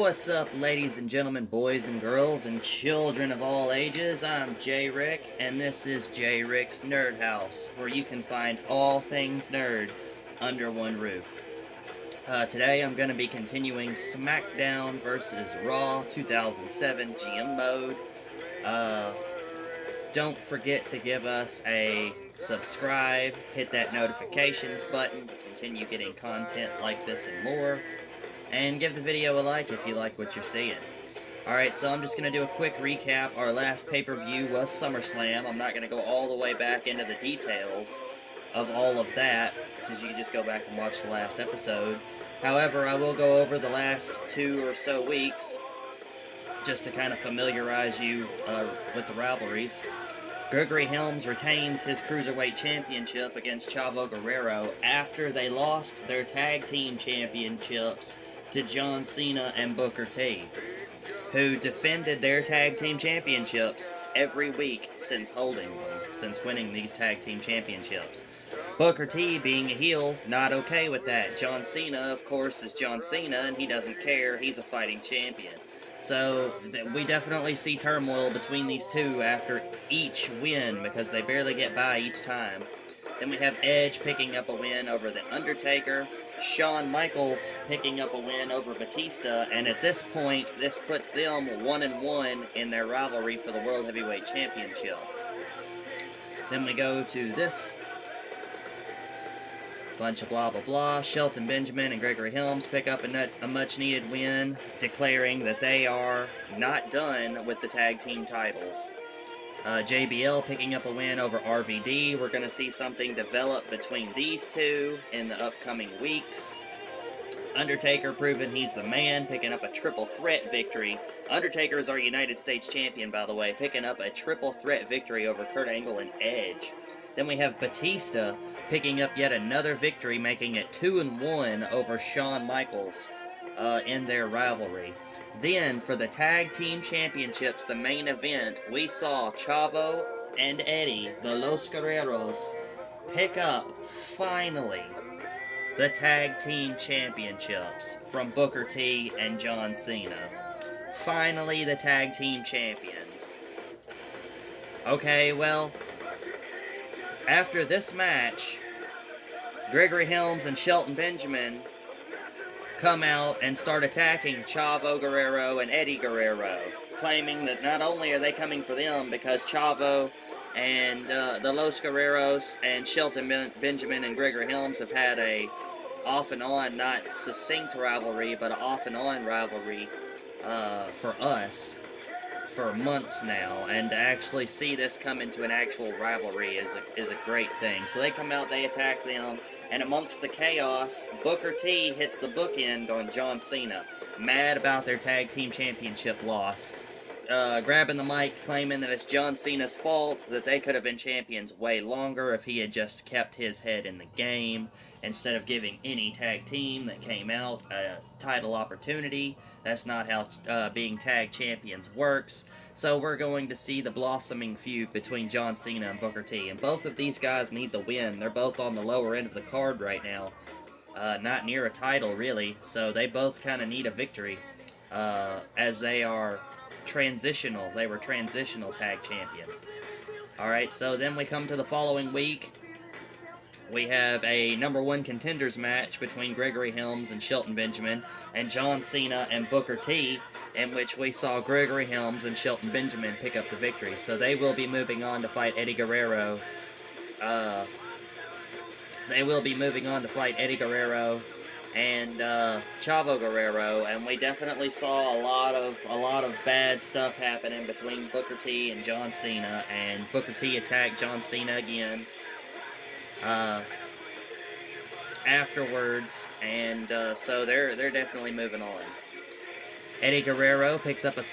What's up, ladies and gentlemen, boys and girls, and children of all ages? I'm J Rick, and this is J Rick's Nerd House, where you can find all things nerd under one roof. Today I'm going to be continuing SmackDown vs. Raw 2007 GM mode. Don't forget to give us a subscribe, hit that notifications button to continue getting content like this and more. And give the video a like if you like what you're seeing. Alright, so I'm just going to do a quick recap. Our last pay-per-view was SummerSlam. I'm not going to go all the way back into the details of all of that, because you can just go back and watch the last episode. However, I will go over the last 2 or so weeks, just to kind of familiarize you with the rivalries. Gregory Helms retains his Cruiserweight Championship against Chavo Guerrero after they lost their Tag Team Championships to John Cena and Booker T, who defended their Tag Team Championships every week since winning these Tag Team Championships. Booker T, being a heel, not okay with that. John Cena, of course, is John Cena, and he doesn't care. He's a fighting champion. So, we definitely see turmoil between these two after each win, because they barely get by each time. Then we have Edge picking up a win over The Undertaker, Shawn Michaels picking up a win over Batista, and at this point, this puts them 1-1 in their rivalry for the World Heavyweight Championship. Then we go to this bunch of blah blah blah. Shelton Benjamin and Gregory Helms pick up a much needed win, declaring that they are not done with the tag team titles. JBL picking up a win over RVD. We're going to see something develop between these two in the upcoming weeks. Undertaker proving he's the man, picking up a triple threat victory. Undertaker is our United States champion, by the way, picking up a triple threat victory over Kurt Angle and Edge. Then we have Batista picking up yet another victory, making it 2-1 over Shawn Michaels in their rivalry. Then, for the Tag Team Championships, the main event, we saw Chavo and Eddie, the Los Guerreros, pick up, finally, the Tag Team Championships from Booker T and John Cena. Finally, the Tag Team Champions. Okay, well, after this match, Gregory Helms and Shelton Benjamin come out and start attacking Chavo Guerrero and Eddie Guerrero, claiming that not only are they coming for them because Chavo and the Los Guerreros and Shelton Benjamin and Gregory Helms have had a off and on, not succinct rivalry, but an off and on rivalry for us for months now, and to actually see this come into an actual rivalry is a great thing. So they come out, they attack them, and amongst the chaos, Booker T hits the bookend on John Cena, mad about their Tag Team Championship loss, grabbing the mic, claiming that it's John Cena's fault, that they could have been champions way longer if he had just kept his head in the game, instead of giving any tag team that came out a title opportunity. That's not how being tag champions works. So we're going to see the blossoming feud between John Cena and Booker T. And both of these guys need the win. They're both on the lower end of the card right now. Not near a title, really. So they both kind of need a victory, as they are transitional. They were transitional tag champions. Alright, so then we come to the following week. We have a number 1 contenders match between Gregory Helms and Shelton Benjamin and John Cena and Booker T, in which we saw Gregory Helms and Shelton Benjamin pick up the victory. So they will be moving on to fight Eddie Guerrero. And Chavo Guerrero, and we definitely saw a lot of bad stuff happening between Booker T and John Cena, and Booker T attacked John Cena again afterwards, and so they're definitely moving on. Eddie Guerrero picks up a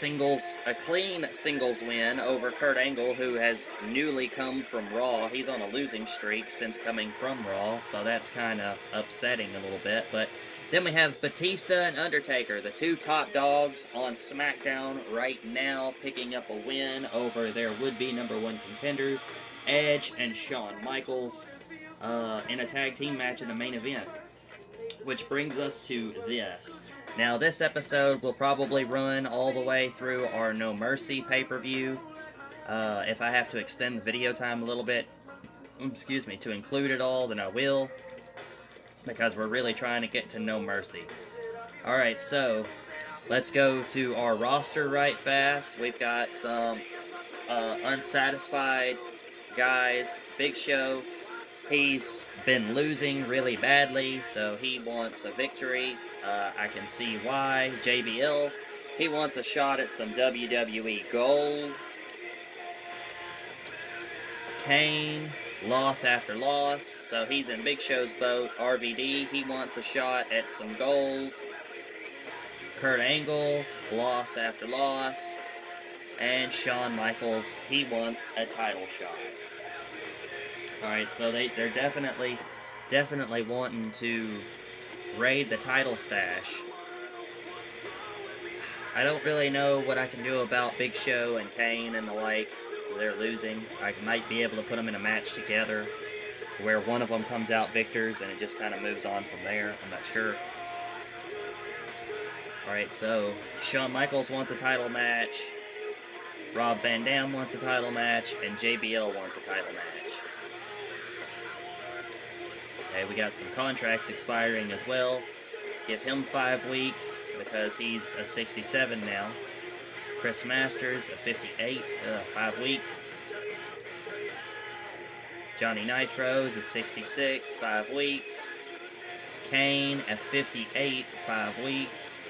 clean singles win over Kurt Angle, who has newly come from Raw. He's on a losing streak since coming from Raw, so that's kind of upsetting a little bit. But then we have Batista and Undertaker, the two top dogs on SmackDown right now, picking up a win over their would-be number 1 contenders, Edge and Shawn Michaels, in a tag team match in the main event. Which brings us to this. Now, this episode will probably run all the way through our No Mercy pay-per-view. If I have to extend the video time a little bit, excuse me, to include it all, then I will, because we're really trying to get to No Mercy. Alright, so let's go to our roster right fast. We've got some unsatisfied guys. Big Show, he's been losing really badly, so he wants a victory. I can see why. JBL, he wants a shot at some WWE gold. Kane, loss after loss, so he's in Big Show's boat. RVD, he wants a shot at some gold. Kurt Angle, loss after loss. And Shawn Michaels, he wants a title shot. Alright, so they're definitely wanting to raid the title stash. I don't really know what I can do about Big Show and Kane and the like. They're losing. I might be able to put them in a match together where one of them comes out victors and it just kind of moves on from there. I'm not sure. Alright, so Shawn Michaels wants a title match. Rob Van Dam wants a title match. And JBL wants a title match. Okay, we got some contracts expiring as well. Give him 5 weeks because he's a 67 now. Chris Masters, a 58, 5 weeks. Johnny Nitro is a 66, 5 weeks. Kane, a 58, 5 weeks.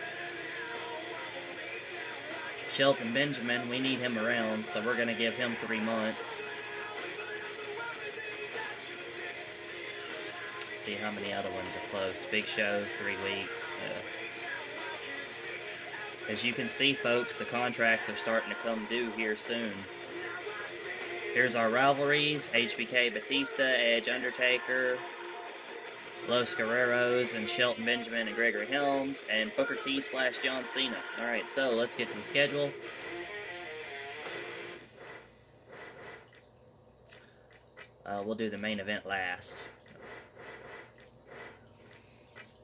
Shelton Benjamin, we need him around, so we're going to give him 3 months. See how many other ones are close. Big Show, 3 weeks. As you can see, folks, the contracts are starting to come due here soon. Here's our rivalries. HBK, Batista, Edge, Undertaker, Los Guerreros, and Shelton Benjamin and Gregory Helms, and Booker T / John Cena. Alright, so let's get to the schedule. We'll do the main event last.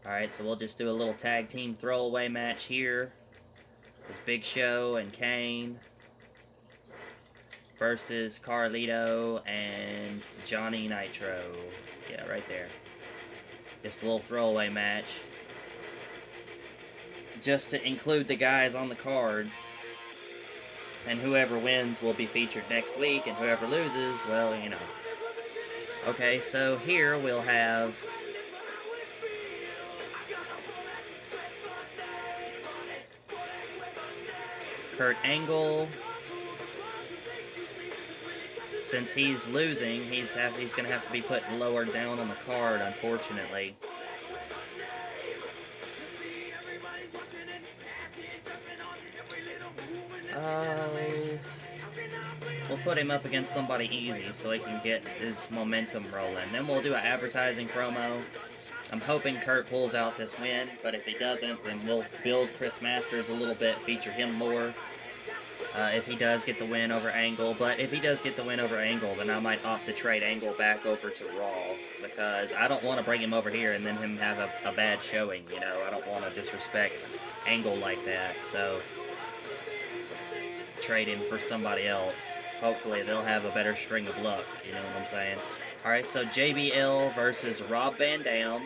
Alright, so we'll just do a little tag team throwaway match here. It's Big Show and Kane versus Carlito and Johnny Nitro. Yeah, right there. Just a little throwaway match. Just to include the guys on the card. And whoever wins will be featured next week, and whoever loses, well, you know. Okay, so here we'll have Kurt Angle. Since he's losing, he's going to have to be put lower down on the card, unfortunately. We'll put him up against somebody easy so he can get his momentum rolling. Then we'll do an advertising promo. I'm hoping Kurt pulls out this win, but if he doesn't, then we'll build Chris Masters a little bit, feature him more. If he does get the win over Angle. But if he does get the win over Angle, then I might opt to trade Angle back over to Raw, because I don't want to bring him over here and then him have a bad showing, you know. I don't want to disrespect Angle like that, so trade him for somebody else. Hopefully they'll have a better string of luck, you know what I'm saying? Alright, so JBL versus Rob Van Dam.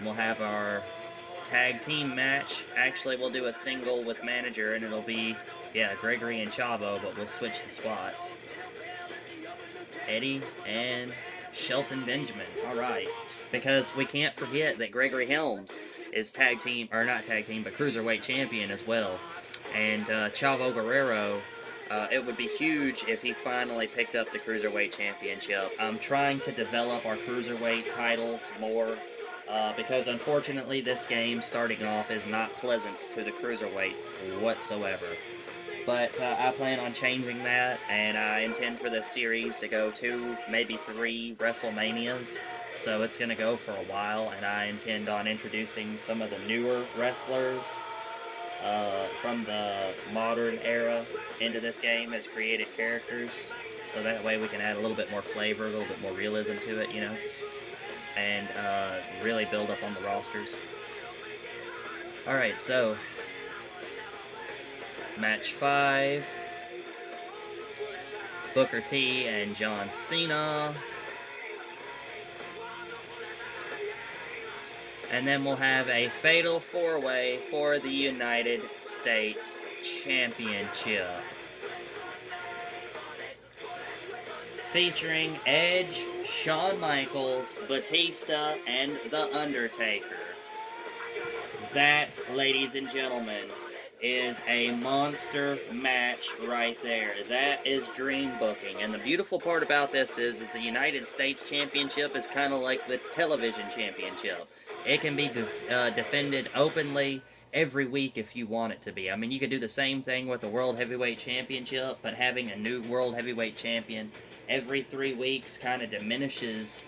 We'll have our tag team match. Actually, we'll do a single with manager, and it'll be, yeah, Gregory and Chavo, but we'll switch the spots. Eddie and Shelton Benjamin. Alright. Because we can't forget that Gregory Helms is tag team, or not tag team, but cruiserweight champion as well. And Chavo Guerrero, it would be huge if he finally picked up the cruiserweight championship. I'm trying to develop our cruiserweight titles more. Because unfortunately this game starting off is not pleasant to the cruiserweights whatsoever. But I plan on changing that, and I intend for this series to go 2, maybe 3 WrestleManias. So it's going to go for a while, and I intend on introducing some of the newer wrestlers from the modern era into this game as created characters. So that way we can add a little bit more flavor, a little bit more realism to it, you know. and really build up on the rosters. Alright, so match 5, Booker T and John Cena. And then we'll have a fatal 4-way for the United States Championship. Featuring Edge, Shawn Michaels, Batista, and The Undertaker. That, ladies and gentlemen, is a monster match right there. That is dream booking. And the beautiful part about this is the United States Championship is kind of like the television championship. It can be defended openly every week if you want it to be. I mean, you could do the same thing with the World Heavyweight Championship, but having a new World Heavyweight Champion every 3 weeks kind of diminishes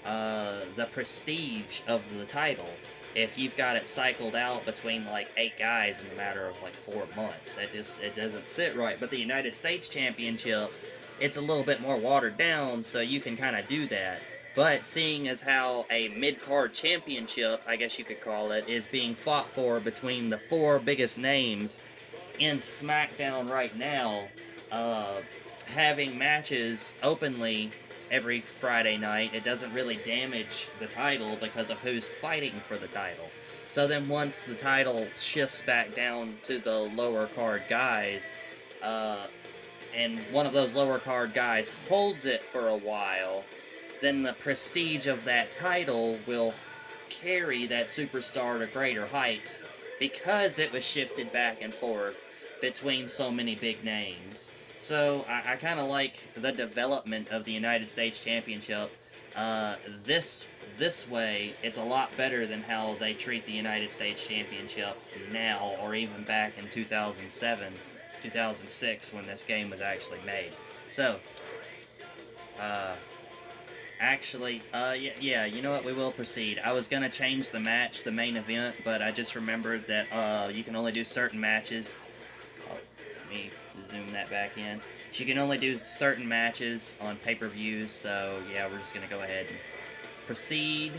the prestige of the title. If you've got it cycled out between like 8 guys in a matter of like 4 months, it doesn't sit right. But the United States Championship, it's a little bit more watered down, so you can kind of do that. But seeing as how a mid-card championship, I guess you could call it, is being fought for between the 4 biggest names in SmackDown right now, having matches openly every Friday night, it doesn't really damage the title because of who's fighting for the title. So then once the title shifts back down to the lower card guys, and one of those lower card guys holds it for a while, then the prestige of that title will carry that superstar to greater heights because it was shifted back and forth between so many big names. So I kind of like the development of the United States Championship. This way, it's a lot better than how they treat the United States Championship now, or even back in 2007, 2006, when this game was actually made. So, yeah, you know what, we will proceed. I was going to change the match, the main event, but I just remembered that you can only do certain matches. Let me zoom that back in. But you can only do certain matches on pay-per-views, so yeah, we're just going to go ahead and proceed.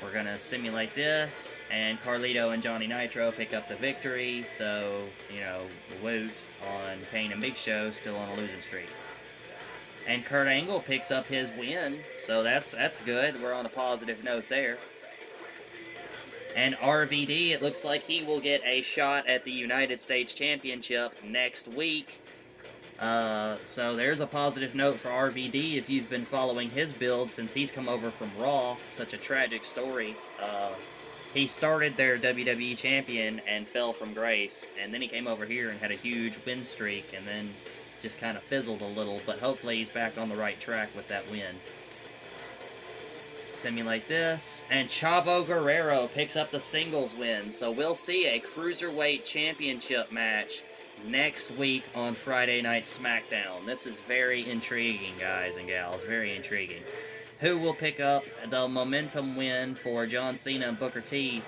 We're going to simulate this, and Carlito and Johnny Nitro pick up the victory, so, you know, Woot on Kane and Big Show still on a losing streak. And Kurt Angle picks up his win, so that's good. We're on a positive note there. And RVD, it looks like he will get a shot at the United States Championship next week. So there's a positive note for RVD if you've been following his build since he's come over from Raw. Such a tragic story. He started their WWE champion and fell from grace, and then he came over here and had a huge win streak, and then just kind of fizzled a little, but hopefully he's back on the right track with that win. Simulate this, and Chavo Guerrero picks up the singles win, so we'll see a Cruiserweight Championship match next week on Friday Night SmackDown. This is very intriguing, guys and gals, very intriguing. Who will pick up the momentum win for John Cena and Booker T,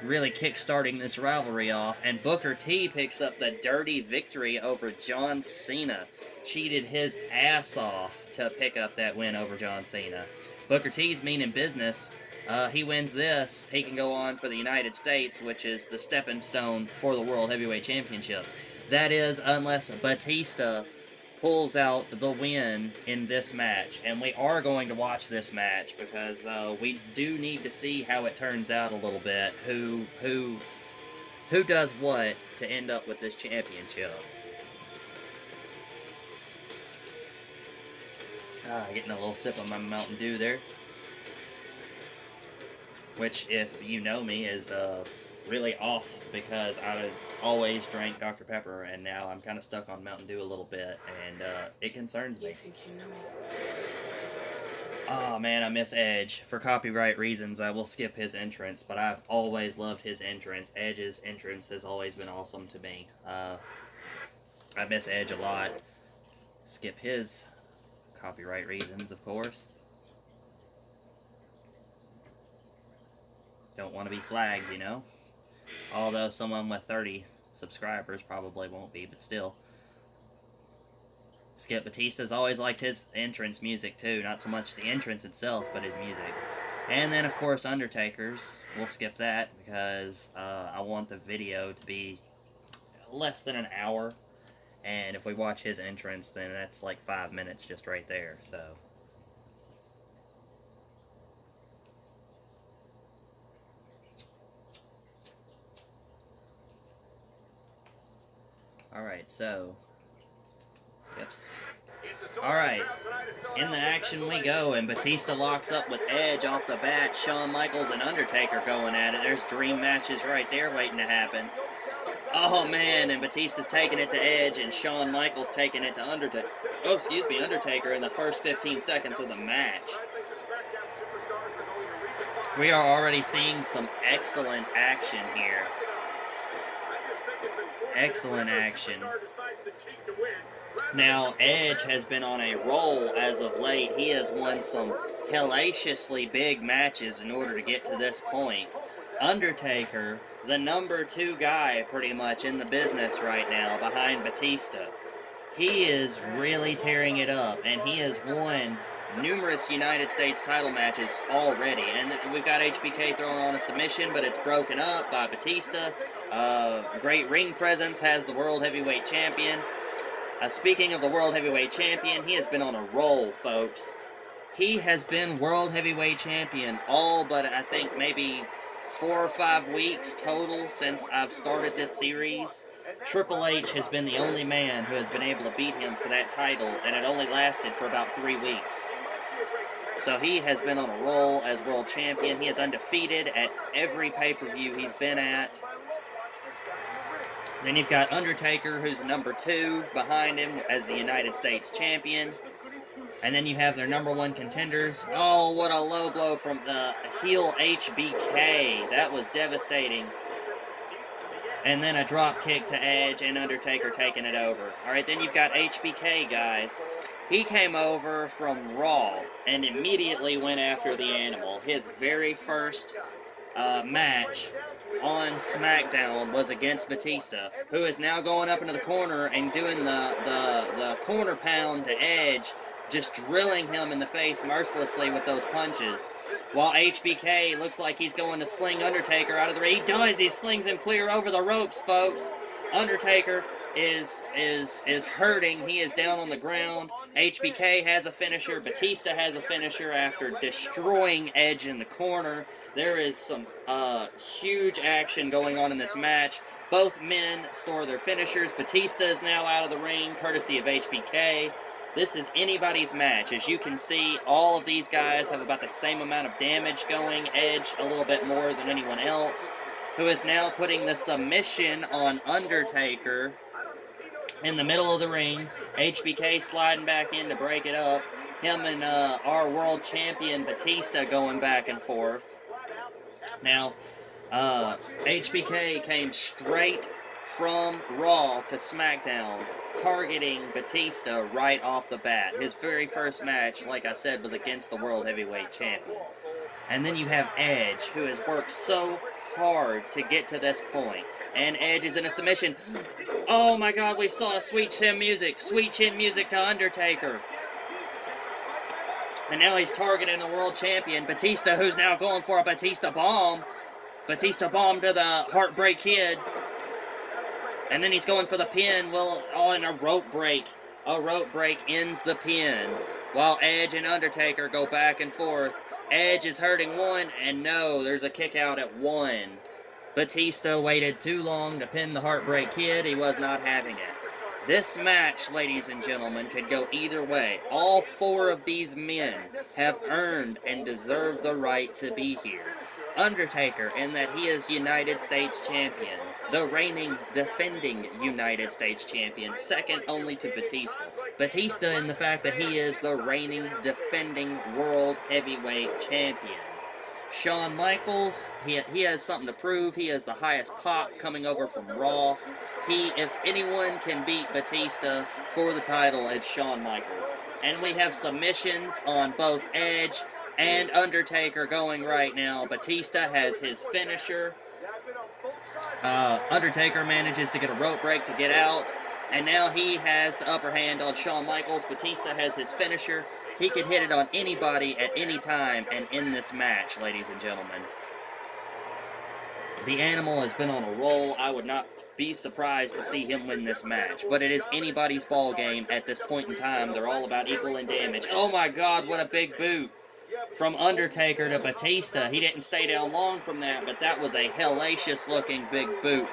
really kick-starting this rivalry off, and Booker T picks up the dirty victory over John Cena. Cheated his ass off to pick up that win over John Cena. Booker T's meaning business. He wins this, he can go on for the United States, which is the stepping stone for the World Heavyweight Championship. That is, unless Batista pulls out the win in this match. And we are going to watch this match because we do need to see how it turns out a little bit. Who does what to end up with this championship. Getting a little sip of my Mountain Dew there. Which, if you know me, is really off because I always drank Dr. Pepper, and now I'm kind of stuck on Mountain Dew a little bit, and it concerns me. You think you know me? Oh man, I miss Edge. For copyright reasons, I will skip his entrance, but I've always loved his entrance. Edge's entrance has always been awesome to me. I miss Edge a lot. Skip his copyright reasons, of course. Don't want to be flagged, you know? Although someone with 30 subscribers probably won't be, but still. Skip Batista's always liked his entrance music too, not so much the entrance itself, but his music. And then, of course, Undertaker's. We'll skip that because I want the video to be less than an hour. And if we watch his entrance, then that's like 5 minutes just right there. So, alright, so, Yips. Alright, in the action we go, and Batista locks up with Edge off the bat. Shawn Michaels and Undertaker going at it. There's dream matches right there waiting to happen. Oh man, and Batista's taking it to Edge, and Shawn Michaels taking it to Undertaker. Oh, excuse me, Undertaker in the first 15 seconds of the match. We are already seeing some excellent action here. Excellent action. Now, Edge has been on a roll as of late. He has won some hellaciously big matches in order to get to this point. Undertaker, the number 2 guy pretty much in the business right now behind Batista. He is really tearing it up, and he has won numerous United States title matches already. And we've got HBK throwing on a submission, but it's broken up by Batista. Great ring presence, has the World Heavyweight Champion. Speaking of the World Heavyweight Champion, he has been on a roll, folks. He has been World Heavyweight Champion all but, I think, maybe 4 or 5 weeks total since I've started this series. Triple H has been the only man who has been able to beat him for that title, and it only lasted for about 3 weeks. So he has been on a roll as World Champion. He is undefeated at every pay-per-view he's been at. Then you've got Undertaker, who's number 2 behind him as the United States Champion. And then you have their number 1 contenders. Oh, what a low blow from the heel HBK. That was devastating. And then a drop kick to Edge, and Undertaker taking it over. Alright, then you've got HBK, guys. He came over from Raw and immediately went after the Animal. His very first match on SmackDown was against Batista, who is now going up into the corner and doing the corner pound to Edge, just drilling him in the face mercilessly with those punches. While HBK looks like he's going to sling Undertaker out of the ring. He does, he slings him clear over the ropes, folks. Undertaker is hurting. He is down on the ground. HBK has a finisher. Batista has a finisher after destroying Edge in the corner. There is some huge action going on in this match. Both men store their finishers. Batista is now out of the ring, courtesy of HBK. This is anybody's match. As you can see, all of these guys have about the same amount of damage going. Edge a little bit more than anyone else, who is now putting the submission on Undertaker in the middle of the ring. HBK sliding back in to break it up. Him and our world champion Batista going back and forth. Now, HBK came straight from Raw to SmackDown, targeting Batista right off the bat. His very first match, like I said, was against the World Heavyweight Champion. And then you have Edge, who has worked so hard to get to this point. And Edge is in a submission. Oh my God, we saw sweet chin music to Undertaker. And now he's targeting the world champion, Batista, who's now going for a Batista bomb. Batista bomb to the Heartbreak Kid. And then he's going for the pin. Well, and a rope break. A rope break ends the pin. While Edge and Undertaker go back and forth. Edge is hurting one, and no, there's a kick out at 1. Batista waited too long to pin the Heartbreak Kid. He was not having it. This match, ladies and gentlemen, could go either way. All 4 of these men have earned and deserve the right to be here. Undertaker, in that he is United States Champion, the reigning, defending United States Champion, second only to Batista. Batista in the fact that he is the reigning, defending World Heavyweight Champion. Shawn Michaels, he has something to prove. He has the highest pop coming over from Raw. If anyone can beat Batista for the title, it's Shawn Michaels. And we have submissions on both Edge and Undertaker going right now. Batista has his finisher. Undertaker manages to get a rope break to get out. And now he has the upper hand on Shawn Michaels. Batista has his finisher. He could hit it on anybody at any time and end this match, ladies and gentlemen. The Animal has been on a roll. I would not be surprised to see him win this match. But it is anybody's ball game at this point in time. They're all about equal in damage. Oh my God, what a big boot. From Undertaker to Batista. He didn't stay down long from that, but that was a hellacious looking big boot.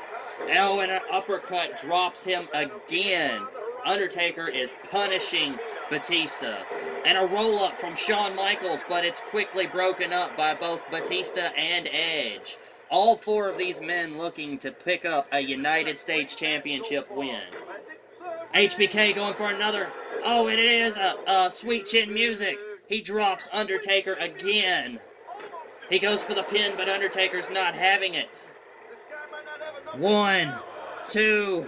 Now an uppercut drops him again. Undertaker is punishing Batista. And a roll-up from Shawn Michaels, but it's quickly broken up by both Batista and Edge. All four of these men looking to pick up a United States Championship win. HBK going for another. Oh, and it is a Sweet Chin Music. He drops Undertaker again. He goes for the pin, but Undertaker's not having it. 1, 2,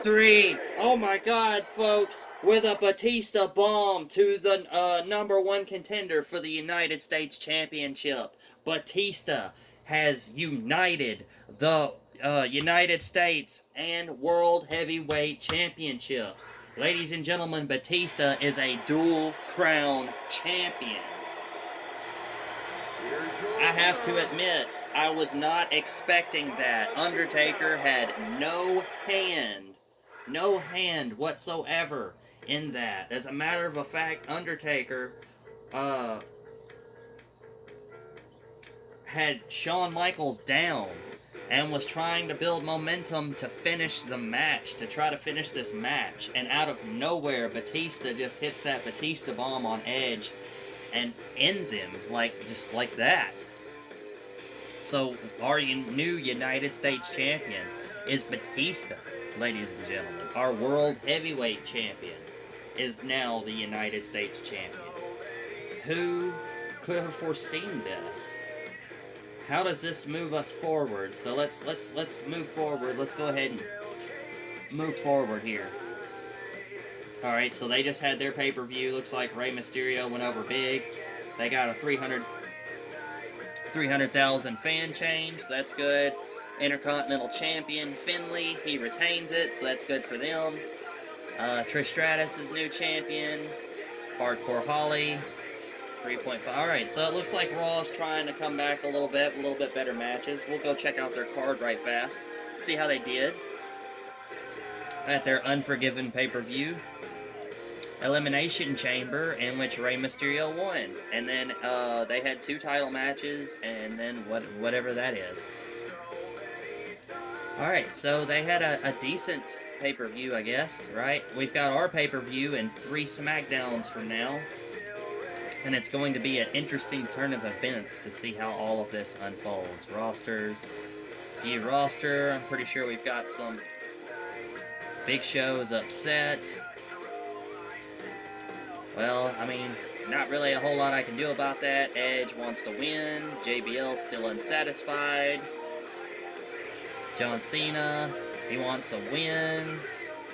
3. Oh my God, folks. With a Batista bomb to the #1 contender for the United States Championship. Batista has united the United States and World Heavyweight Championships. Ladies and gentlemen, Batista is a dual crown champion. I have to admit, I was not expecting that. Undertaker had no hand whatsoever in that. As a matter of fact, Undertaker had Shawn Michaels down and was trying to build momentum to finish the match, to try to finish this match. And out of nowhere, Batista just hits that Batista bomb on Edge and ends him, just like that. So, our new United States champion is Batista, ladies and gentlemen. Our World Heavyweight champion is now the United States champion. Who could have foreseen this? How does this move us forward? So let's move forward. Let's go ahead and move forward here. Alright, so they just had their pay-per-view. Looks like Rey Mysterio went over big. They got a 300,000 fan change. So that's good. Intercontinental Champion Finlay, he retains it, so that's good for them. Trish Stratus is new champion. Hardcore Holly, 3.5. Alright, so it looks like Raw's trying to come back a little bit better matches. We'll go check out their card right fast, see how they did at their Unforgiven pay-per-view. Elimination Chamber, in which Rey Mysterio won. And then they had 2 title matches, and then whatever that is. Alright, so they had a decent pay-per-view, I guess, right? We've got our pay-per-view in 3 SmackDowns from now. And it's going to be an interesting turn of events to see how all of this unfolds. Rosters, view roster, I'm pretty sure we've got some Big Show's upset. Well, I mean, not really a whole lot I can do about that. Edge wants to win. JBL's still unsatisfied. John Cena, he wants a win.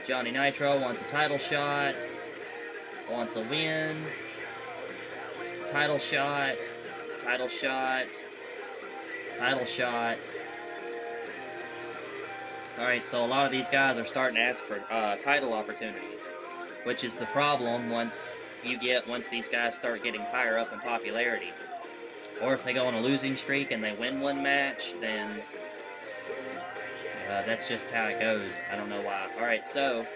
Johnny Nitro wants a title shot. Wants a win. Title shot. Title shot. Title shot. Alright, so a lot of these guys are starting to ask for title opportunities, which is the problem once these guys start getting higher up in popularity. Or if they go on a losing streak and they win one match, then that's just how it goes. I don't know why. Alright, so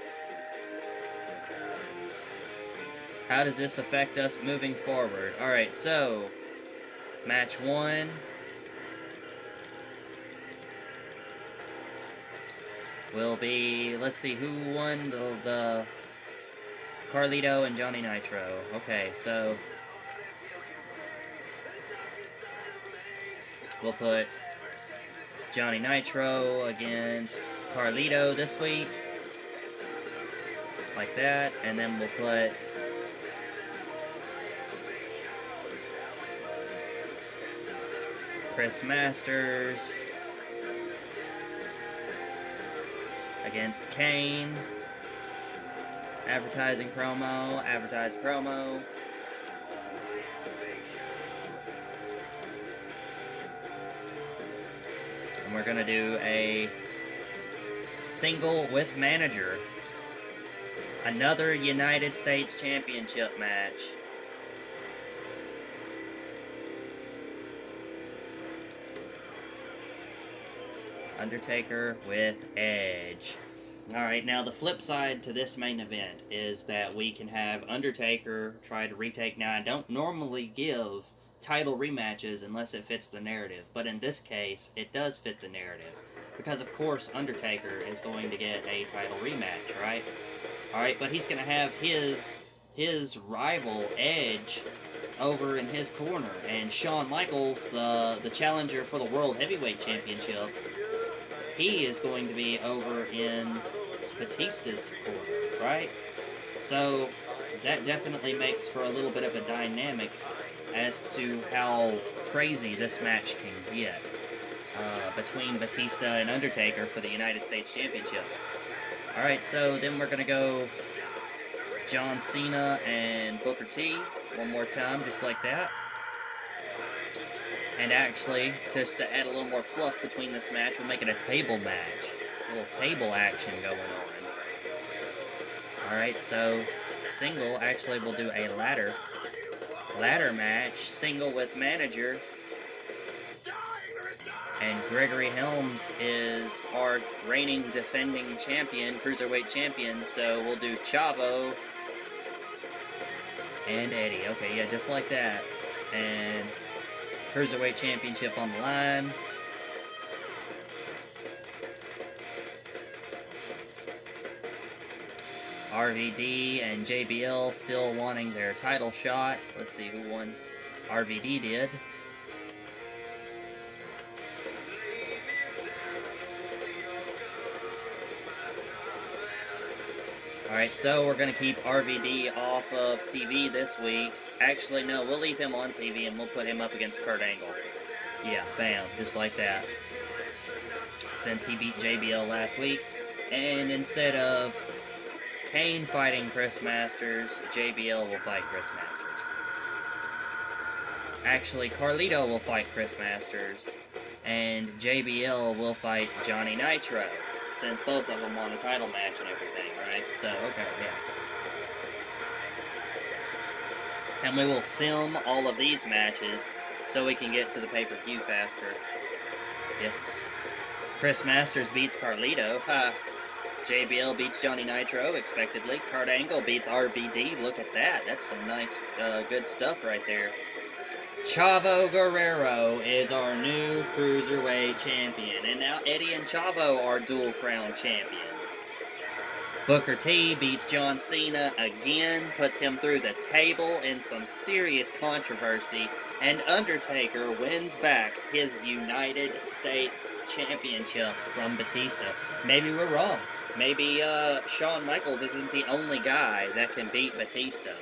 how does this affect us moving forward? Alright, so match 1 will be, let's see, who won the Carlito and Johnny Nitro. Okay, so we'll put Johnny Nitro against Carlito this week, like that, and then we'll put Chris Masters against Kane. Advertising promo, advertise promo. And we're going to do a single with manager Another United States Championship match. Undertaker with Edge. Alright, now the flip side to this main event is that we can have Undertaker try to retake. Now, I don't normally give title rematches unless it fits the narrative, but in this case, it does fit the narrative. Because, of course, Undertaker is going to get a title rematch, right? Alright, but he's going to have his rival, Edge, over in his corner. And Shawn Michaels, the challenger for the World Heavyweight Championship, he is going to be over in Batista's corner, right? So that definitely makes for a little bit of a dynamic as to how crazy this match can get between Batista and Undertaker for the United States Championship. Alright, so then we're going to go John Cena and Booker T one more time, just like that. And actually, just to add a little more fluff between this match, we'll make it a table match. A little table action going on. Alright, so single, actually we'll do a ladder match, single with manager. And Gregory Helms is our reigning defending champion, cruiserweight champion, so we'll do Chavo and Eddie. Okay, yeah, just like that. And Cruiserweight Championship on the line. RVD and JBL still wanting their title shot. Let's see who won. RVD did. Alright, so we're going to keep RVD off of TV this week. Actually, no, we'll leave him on TV and we'll put him up against Kurt Angle. Yeah, bam, just like that. Since he beat JBL last week. And instead of Kane fighting Chris Masters, JBL will fight Chris Masters. Actually, Carlito will fight Chris Masters. And JBL will fight Johnny Nitro. Since both of them won a title match and everything, right? So, okay, yeah. And we will sim all of these matches so we can get to the pay-per-view faster. Yes. Chris Masters beats Carlito. JBL beats Johnny Nitro, expectedly. Kurt Angle beats RVD. Look at that. That's some nice, good stuff right there. Chavo Guerrero is our new Cruiserweight Champion. And now Eddie and Chavo are dual crown champions. Booker T beats John Cena again, puts him through the table in some serious controversy, and Undertaker wins back his United States Championship from Batista. Maybe we're wrong. Maybe Shawn Michaels isn't the only guy that can beat Batista.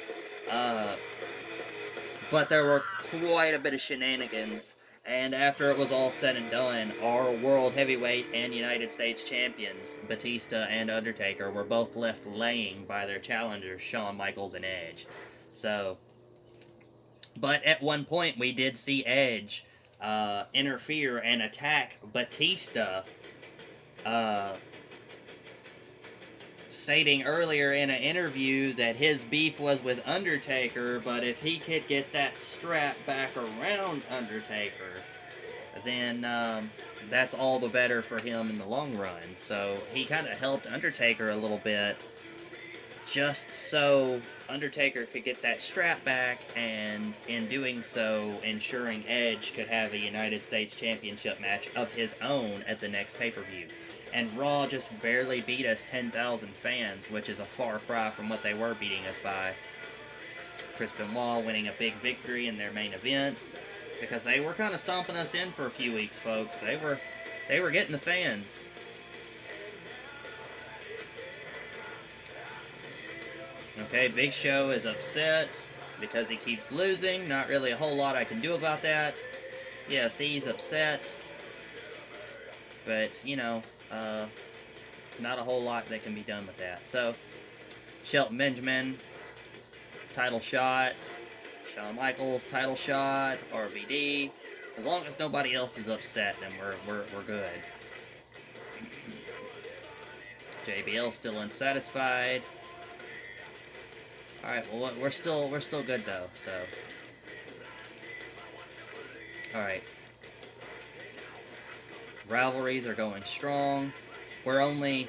But there were quite a bit of shenanigans, and after it was all said and done, our World Heavyweight and United States Champions, Batista and Undertaker, were both left laying by their challengers, Shawn Michaels and Edge. So, but at one point we did see Edge interfere and attack Batista, stating earlier in an interview that his beef was with Undertaker, but if he could get that strap back around Undertaker, then that's all the better for him in the long run. So he kind of helped Undertaker a little bit, just so Undertaker could get that strap back, and in doing so, ensuring Edge could have a United States Championship match of his own at the next pay-per-view. And Raw just barely beat us 10,000 fans, which is a far cry from what they were beating us by. Chris Benoit winning a big victory in their main event, because they were kind of stomping us in for a few weeks, folks. They were getting the fans. Okay, Big Show is upset because he keeps losing. Not really a whole lot I can do about that. Yes, he's upset. But, you know, not a whole lot that can be done with that. So, Shelton Benjamin, title shot. Shawn Michaels, title shot. RVD. As long as nobody else is upset, then we're good. JBL still unsatisfied. All right, well, we're still good though. So, all right, rivalries are going strong. We're only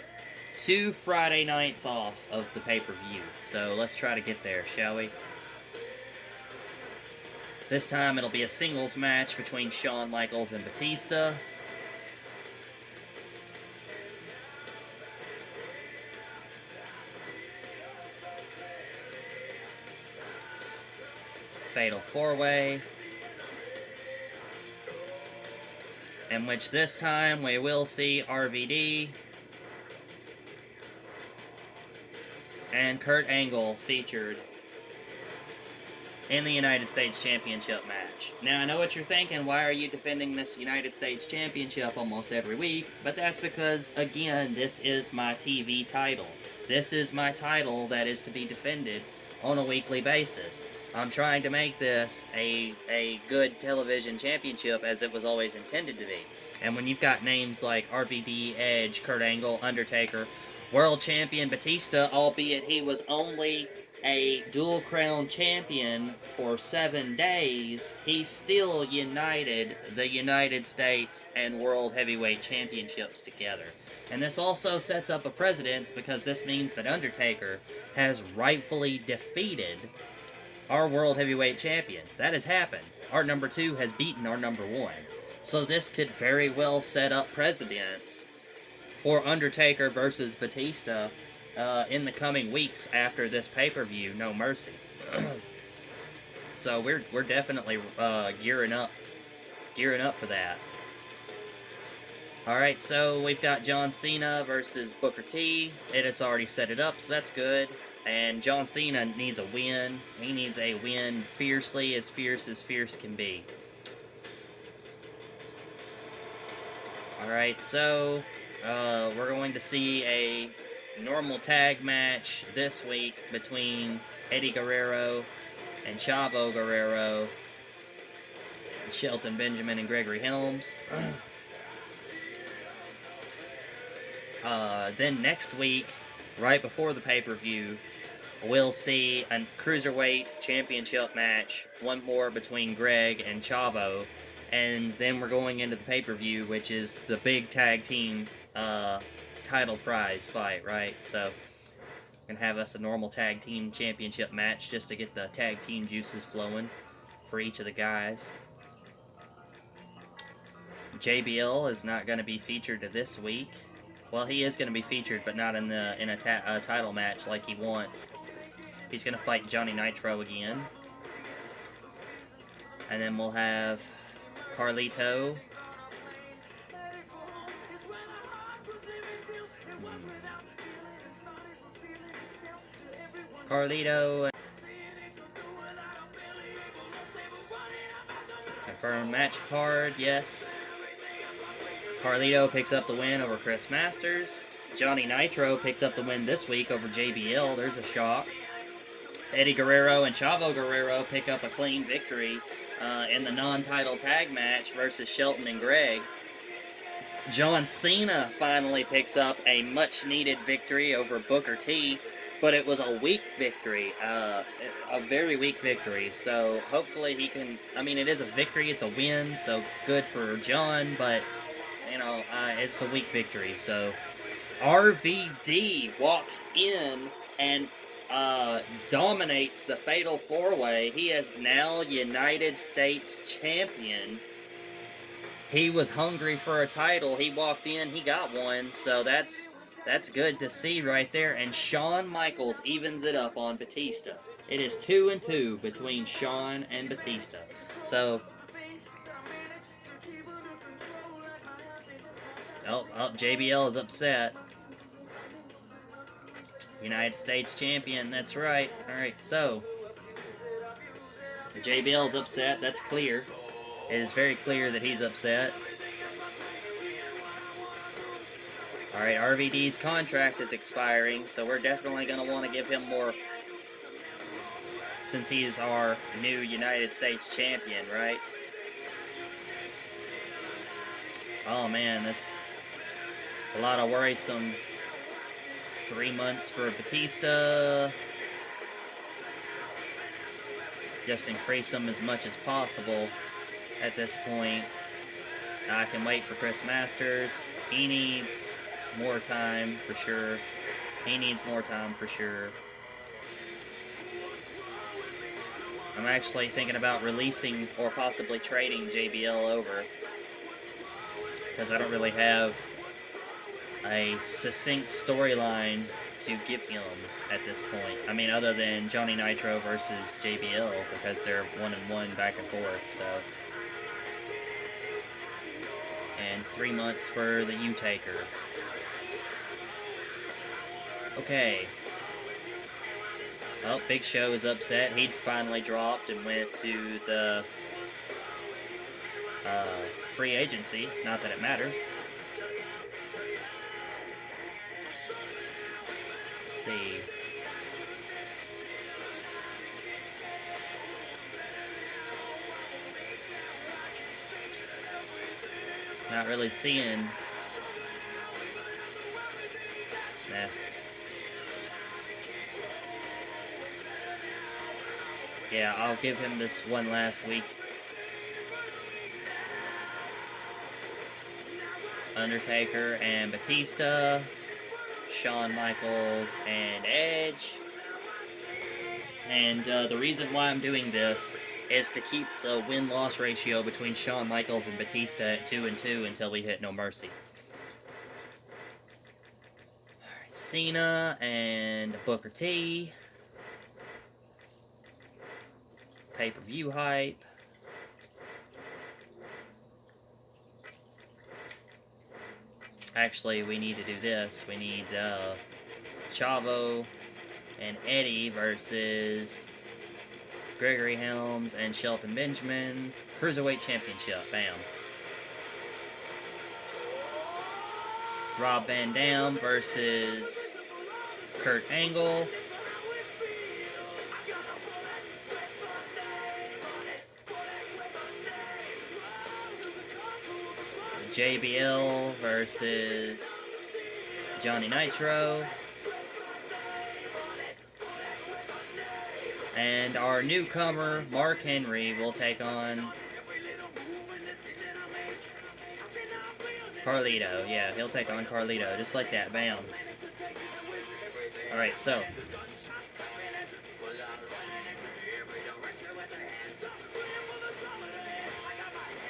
2 Friday nights off of the pay-per-view, so let's try to get there, shall we? This time it'll be a singles match between Shawn Michaels and Batista. Fatal 4-way. In which this time we will see RVD and Kurt Angle featured in the United States Championship match. Now, I know what you're thinking, why are you defending this United States Championship almost every week? But that's because, again, this is my TV title. This is my title that is to be defended on a weekly basis. I'm trying to make this a good television championship as it was always intended to be. And when you've got names like RVD, Edge, Kurt Angle, Undertaker, World Champion Batista, albeit he was only a dual crown champion for 7 days, he still united the United States and World Heavyweight Championships together. And this also sets up a precedence because this means that Undertaker has rightfully defeated our World Heavyweight Champion. That has happened. Our number 2 has beaten our number 1. So this could very well set up precedence for Undertaker versus Batista in the coming weeks after this pay-per-view, No Mercy. So we're definitely gearing up for that. Alright, so we've got John Cena versus Booker T. It has already set it up, so that's good. And John Cena needs a win. He needs a win fiercely, as fierce can be. Alright, so we're going to see a normal tag match this week between Eddie Guerrero and Chavo Guerrero, Shelton Benjamin and Gregory Helms. Then next week, right before the pay-per-view, we'll see a Cruiserweight Championship match, one more between Greg and Chavo, and then we're going into the pay-per-view, which is the big tag team title prize fight, right? So, we're going to have us a normal tag team championship match just to get the tag team juices flowing for each of the guys. JBL is not going to be featured this week. Well, he is going to be featured, but not in a title match like he wants. He's going to fight Johnny Nitro again. And then we'll have Carlito. Carlito. Confirmed match card, yes. Carlito picks up the win over Chris Masters. Johnny Nitro picks up the win this week over JBL. There's a shock. Eddie Guerrero and Chavo Guerrero pick up a clean victory in the non-title tag match versus Shelton and Greg. John Cena finally picks up a much-needed victory over Booker T, but it was a weak victory, a very weak victory. So hopefully he can, I mean, it is a victory, it's a win, so good for John, but, you know, it's a weak victory. So RVD walks in and dominates the Fatal 4-Way. He is now United States Champion. He was hungry for a title. He walked in, he got one, so that's good to see right there. And Shawn Michaels evens it up on Batista. It is 2-2 between Shawn and Batista. So, JBL is upset. United States Champion, that's right. Alright, so JBL's upset, that's clear. It is very clear that he's upset. Alright, RVD's contract is expiring, so we're definitely going to want to give him more, since he is our new United States Champion, right? Oh man, this a lot of worrisome. 3 months for Batista. just increase them as much as possible at this point. I can wait for Chris Masters. He needs more time for sure. He needs more time for sure. I'm actually thinking about releasing or possibly trading JBL over, because I don't really have a succinct storyline to give him at this point. I mean, other than Johnny Nitro versus JBL, because they're 1-1 back and forth, so. And 3 months for the U-Taker. Okay. Oh, Big Show is upset. He finally dropped and went to the free agency. Not that it matters. Let's see. Not really seeing. Nah. Yeah, I'll give him this one last week. Undertaker and Batista, Shawn Michaels and Edge. And the reason why I'm doing this is to keep the win-loss ratio between Shawn Michaels and Batista at 2-2 until we hit No Mercy. Alright, Cena and Booker T. Pay-per-view hype. Actually, we need to do this. We need Chavo and Eddie versus Gregory Helms and Shelton Benjamin. Cruiserweight Championship. Bam. Rob Van Dam versus Kurt Angle. JBL versus Johnny Nitro. And our newcomer, Mark Henry, will take on Carlito. Yeah, he'll take on Carlito, just like that. Bam. Alright, so.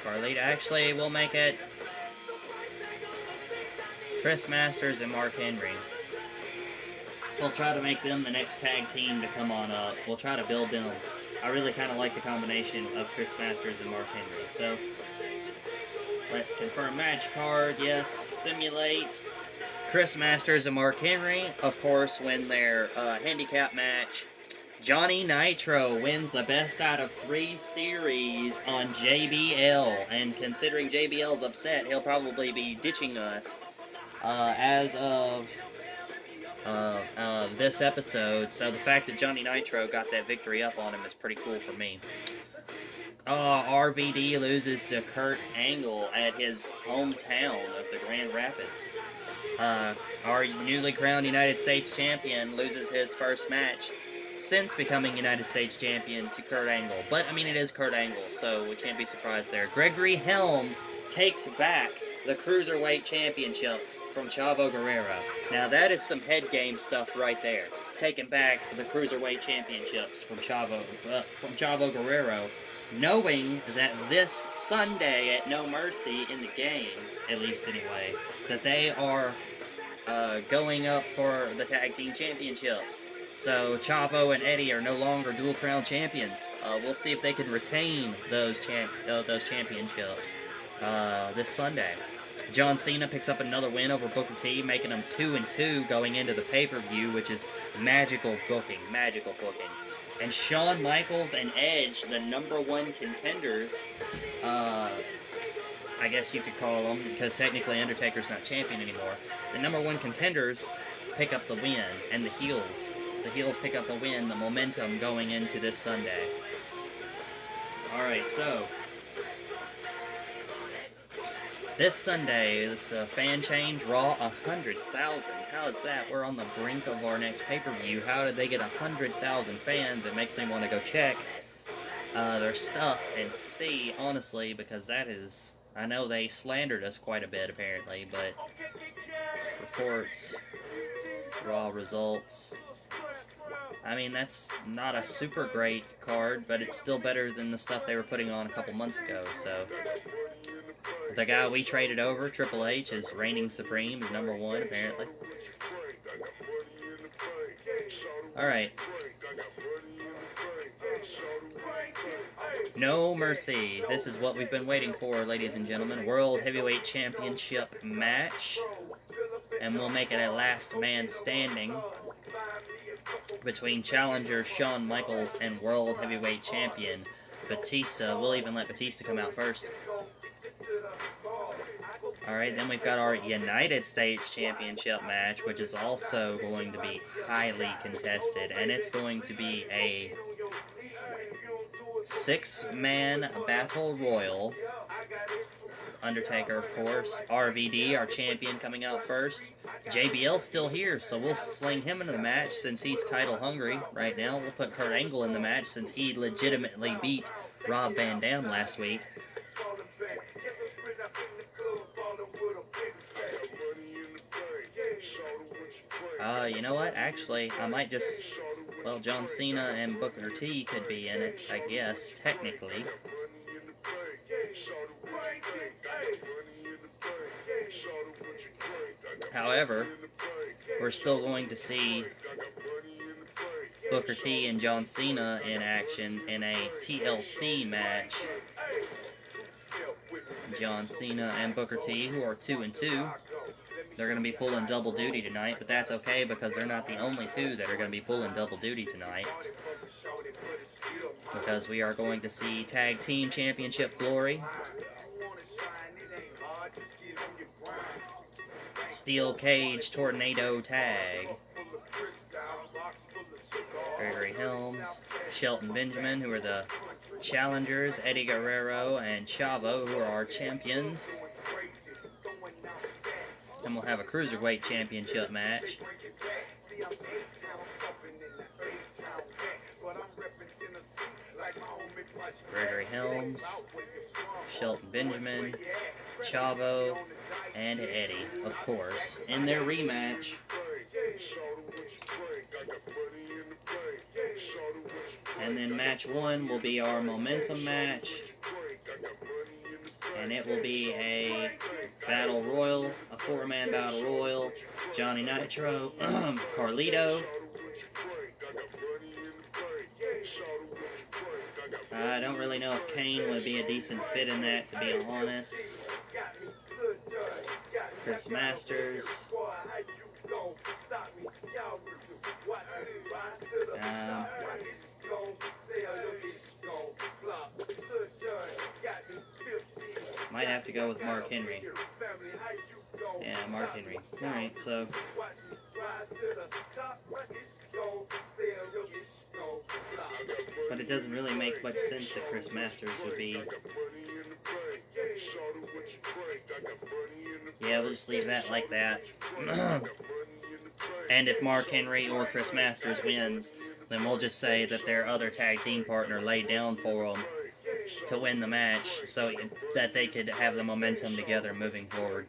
Carlito, actually, we'll make it Chris Masters and Mark Henry. We'll try to make them the next tag team to come on up. We'll try to build them. I really kind of like the combination of Chris Masters and Mark Henry. So, let's confirm match card. Yes, simulate. Chris Masters and Mark Henry, of course, win their handicap match. Johnny Nitro wins the best out of 3 series on JBL. And considering JBL's upset, he'll probably be ditching us as of this episode, so the fact that Johnny Nitro got that victory up on him is pretty cool for me. RVD loses to Kurt Angle at his hometown of the Grand Rapids. Our newly crowned United States champion loses his first match since becoming United States champion to Kurt Angle. But, I mean, it is Kurt Angle, so we can't be surprised there. Gregory Helms takes back the Cruiserweight Championship from Chavo Guerrero. Now that is some head game stuff right there. Taking back the Cruiserweight Championships from Chavo Guerrero, knowing that this Sunday at No Mercy in the game, at least anyway, that they are going up for the Tag Team Championships. So Chavo and Eddie are no longer dual crown champions. We'll see if they can retain those championships this Sunday. John Cena picks up another win over Booker T, making him 2-2 going into the pay-per-view, which is magical booking. And Shawn Michaels and Edge, the #1 contenders, I guess you could call them, because technically Undertaker's not champion anymore. The #1 contenders pick up the win, and the heels pick up a win, the momentum going into this Sunday. Alright, so this Sunday, this fan change, Raw, 100,000. How is that? We're on the brink of our next pay-per-view. How did they get 100,000 fans? It makes me want to go check. their stuff and see, honestly, because that is... I know they slandered us quite a bit, apparently, but reports, raw results. I mean, that's not a super great card, but it's still better than the stuff they were putting on a couple months ago, so... The guy we traded over, Triple H, is reigning supreme, is #1, apparently. Alright. No Mercy. This is what we've been waiting for, ladies and gentlemen. World Heavyweight Championship match. And we'll make it a last man standing between challenger Shawn Michaels and World Heavyweight Champion Batista. We'll even let Batista come out first. Alright, then we've got our United States Championship match, which is also going to be highly contested, and it's going to be a 6-man battle royal. Undertaker, of course. RVD, our champion, coming out first. JBL's still here, so we'll sling him into the match since he's title hungry right now. We'll put Kurt Angle in the match since he legitimately beat Rob Van Dam last week. You know what? Actually, I might just... Well, John Cena and Booker T could be in it, I guess, technically. However, we're still going to see Booker T and John Cena in action in a TLC match. John Cena and Booker T, who are 2-2. They're going to be pulling double duty tonight, but that's okay because they're not the only two that are going to be pulling double duty tonight. Because we are going to see Tag Team Championship glory. Steel Cage Tornado Tag. Gregory Helms, Shelton Benjamin, who are the challengers, Eddie Guerrero and Chavo, who are our champions. And we'll have a Cruiserweight Championship match. Gregory Helms, Shelton Benjamin, Chavo, and Eddie, of course, in their rematch. And then match 1 will be our Momentum match. And it will be a Battle Royal, a 4-man Battle Royal. Johnny Nitro, Carlito. I don't really know if Kane would be a decent fit in that, to be honest. Chris Masters. Might have to go with Mark Henry. Yeah, Mark Henry. Alright, so... But it doesn't really make much sense that Chris Masters would be... Yeah, we'll just leave that like that. And if Mark Henry or Chris Masters wins, then we'll just say that their other tag team partner laid down for them to win the match so that they could have the momentum together moving forward.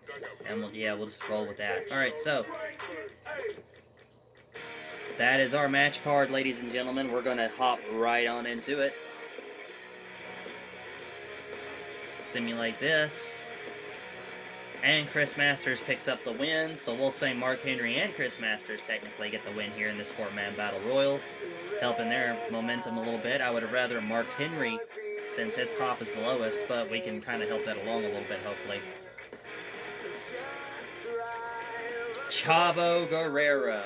And we'll just roll with that. Alright, so that is our match card, ladies and gentlemen. We're going to hop right on into it. Simulate this. And Chris Masters picks up the win, so we'll say Mark Henry and Chris Masters technically get the win here in this 4-man Battle Royal, helping their momentum a little bit. I would have rather marked Henry since his pop is the lowest, but we can kind of help that along a little bit, hopefully. Chavo Guerrero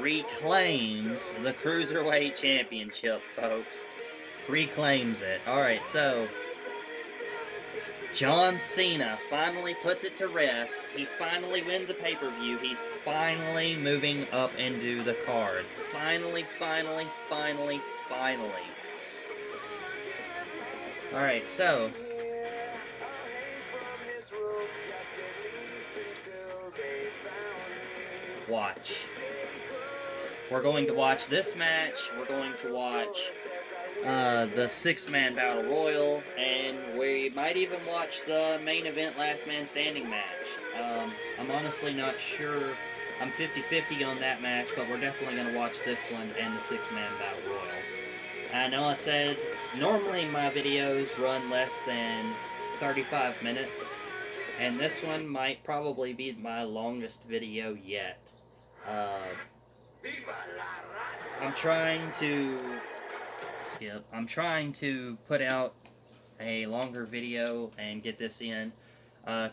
reclaims the Cruiserweight Championship, folks. Reclaims it. Alright, so John Cena finally puts it to rest. He finally wins a pay-per-view. He's finally moving up into the card. Finally. Alright, so watch. We're going to watch this match. We're going to watch the six-man battle royal, and we might even watch the main event last man standing match. I'm honestly not sure. I'm 50-50 on that match, but we're definitely going to watch this one and the six-man battle royal. I know I said normally my videos run less than 35 minutes, and this one might probably be my longest video yet. I'm trying to put out a longer video and get this in,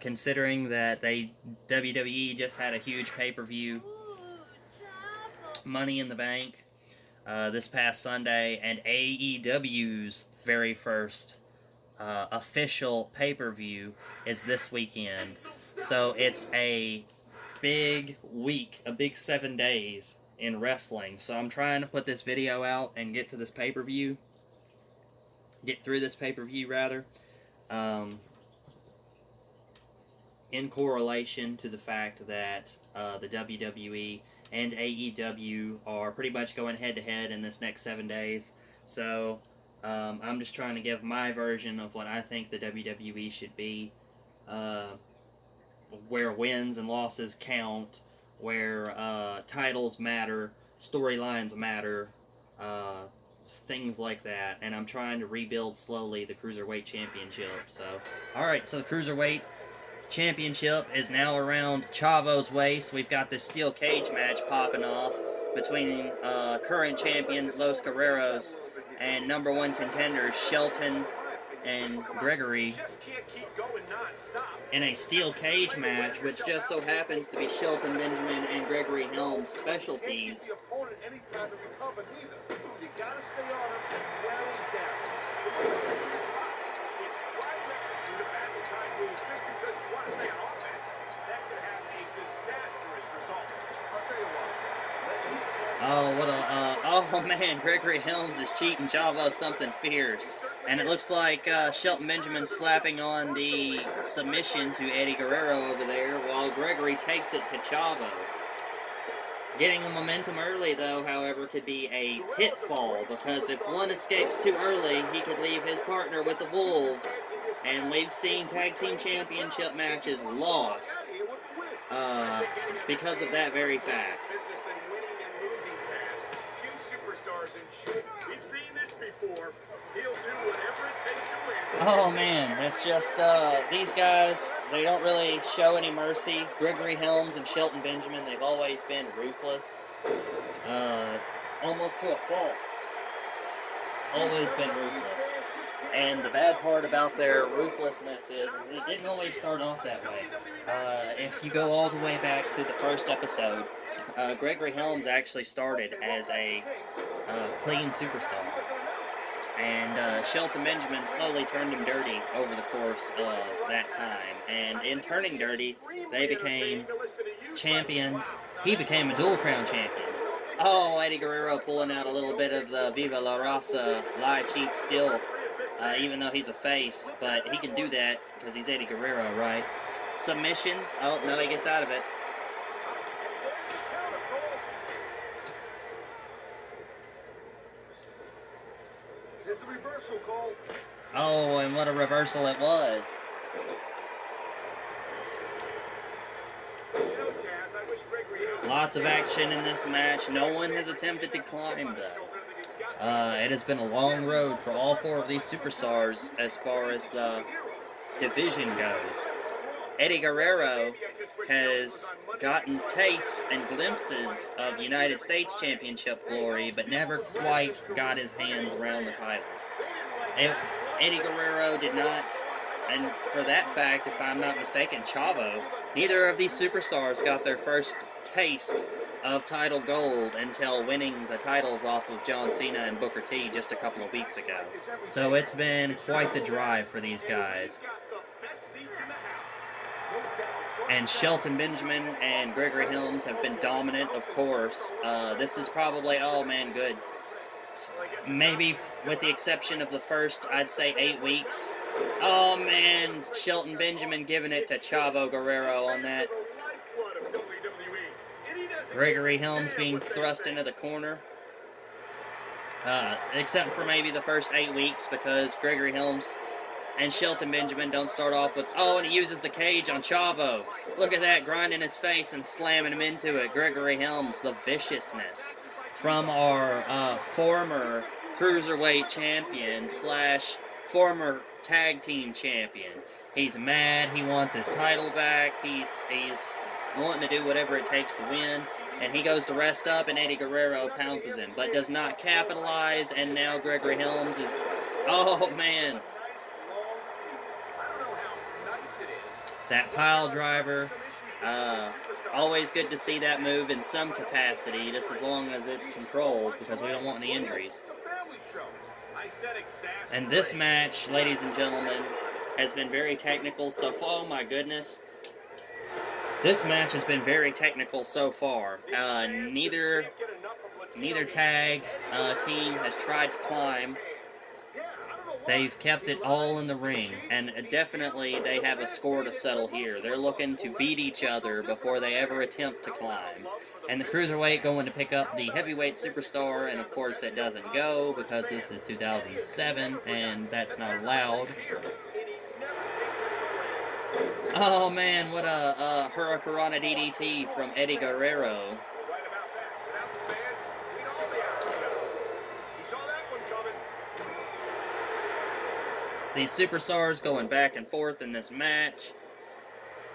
considering that WWE just had a huge pay-per-view, Money in the Bank, this past Sunday, and AEW's very first official pay-per-view is this weekend. So it's a big week, a big 7 days in wrestling. So I'm trying to put this video out and get to this pay-per-view. Get through this pay-per-view, rather. In correlation to the fact that the WWE and AEW are pretty much going head-to-head in this next 7 days. So I'm just trying to give my version of what I think the WWE should be, where wins and losses count, where titles matter, storylines matter, things like that. And I'm trying to rebuild slowly the Cruiserweight Championship. So, alright, so the Cruiserweight Championship is now around Chavo's waist. We've got this steel cage match popping off between current champions Los Guerreros and number one contenders Shelton and Gregory in a steel cage match, which just so happens to be Shelton Benjamin and Gregory Helms' specialties. Oh man, Gregory Helms is cheating Chavo something fierce. And it looks like Shelton Benjamin slapping on the submission to Eddie Guerrero over there, while Gregory takes it to Chavo. Getting the momentum early, though, however, could be a pitfall, because if one escapes too early, he could leave his partner with the Wolves. And we've seen tag team championship matches lost because of that very fact. Oh man, that's just, these guys, they don't really show any mercy. Gregory Helms and Shelton Benjamin, they've always been ruthless. Almost to a fault. Always been ruthless. And the bad part about their ruthlessness is it didn't always start off that way. If you go all the way back to the first episode, Gregory Helms actually started as a clean superstar. And Shelton Benjamin slowly turned him dirty over the course of that time. And in turning dirty, they became champions. He became a dual crown champion. Oh, Eddie Guerrero pulling out a little bit of the Viva La Raza lie, cheat, steal, even though he's a face. But he can do that because he's Eddie Guerrero, right? Submission. Oh, no, he gets out of it. Oh, and what a reversal it was. Lots of action in this match. No one has attempted to climb, though. It has been a long road for all four of these superstars as far as the division goes. Eddie Guerrero has gotten tastes and glimpses of United States Championship glory, but never quite got his hands around the titles. Eddie Guerrero did not, and for that fact, if I'm not mistaken, Chavo, neither of these superstars got their first taste of title gold until winning the titles off of John Cena and Booker T just a couple of weeks ago. So it's been quite the drive for these guys. And Shelton Benjamin and Gregory Helms have been dominant, of course. This is probably, oh man, good. Maybe with the exception of the first, I'd say 8 weeks. Oh man, Shelton Benjamin giving it to Chavo Guerrero on that. Gregory Helms being thrust into the corner. except for maybe the first 8 weeks, because Gregory Helms and Shelton Benjamin don't start off with, oh, and he uses the cage on Chavo. Look at that, grinding his face and slamming him into it. Gregory Helms, the viciousness from our former Cruiserweight champion slash former tag team champion. He's mad, he wants his title back, he's wanting to do whatever it takes to win, and he goes to rest up, and Eddie Guerrero pounces him, but does not capitalize, and now Gregory Helms is, oh man. That pile driver, always good to see that move in some capacity, just as long as it's controlled, because we don't want any injuries. And this match, ladies and gentlemen, has been very technical so far. Oh my goodness. This match has been very technical so far. Neither tag team has tried to climb. They've kept it all in the ring, and definitely they have a score to settle here. They're looking to beat each other before they ever attempt to climb. And the Cruiserweight going to pick up the Heavyweight Superstar, and of course it doesn't go because this is 2007, and that's not allowed. Oh man, what a Hurricanrana DDT from Eddie Guerrero. These superstars going back and forth in this match.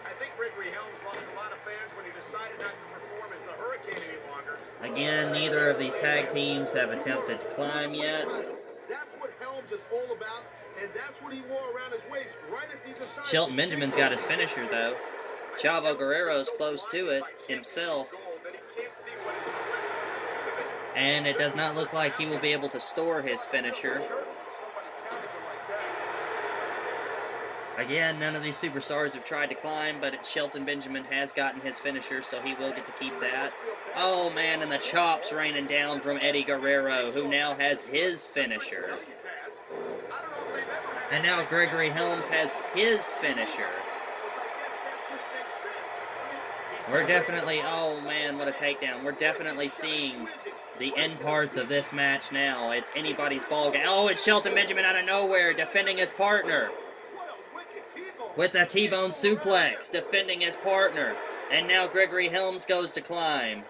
I think Gregory Helms lost a lot of fans when he decided not to perform as the Hurricane any longer. Again, neither of these tag teams have attempted to climb yet. That's what Helms is all about, and that's what he wore around his waist right after he decided. Shelton Benjamin's got his finisher though. Chavo Guerrero's close to it himself. And it does not look like he will be able to store his finisher. Again, none of these superstars have tried to climb, but Shelton Benjamin has gotten his finisher, so he will get to keep that. Oh man, and the chops raining down from Eddie Guerrero, who now has his finisher. And now Gregory Helms has his finisher. We're definitely, oh man, what a takedown. We're definitely seeing the end parts of this match now. It's anybody's ball game. Oh, it's Shelton Benjamin out of nowhere defending his partner with a T-bone suplex, defending his partner. And now Gregory Helms goes to climb.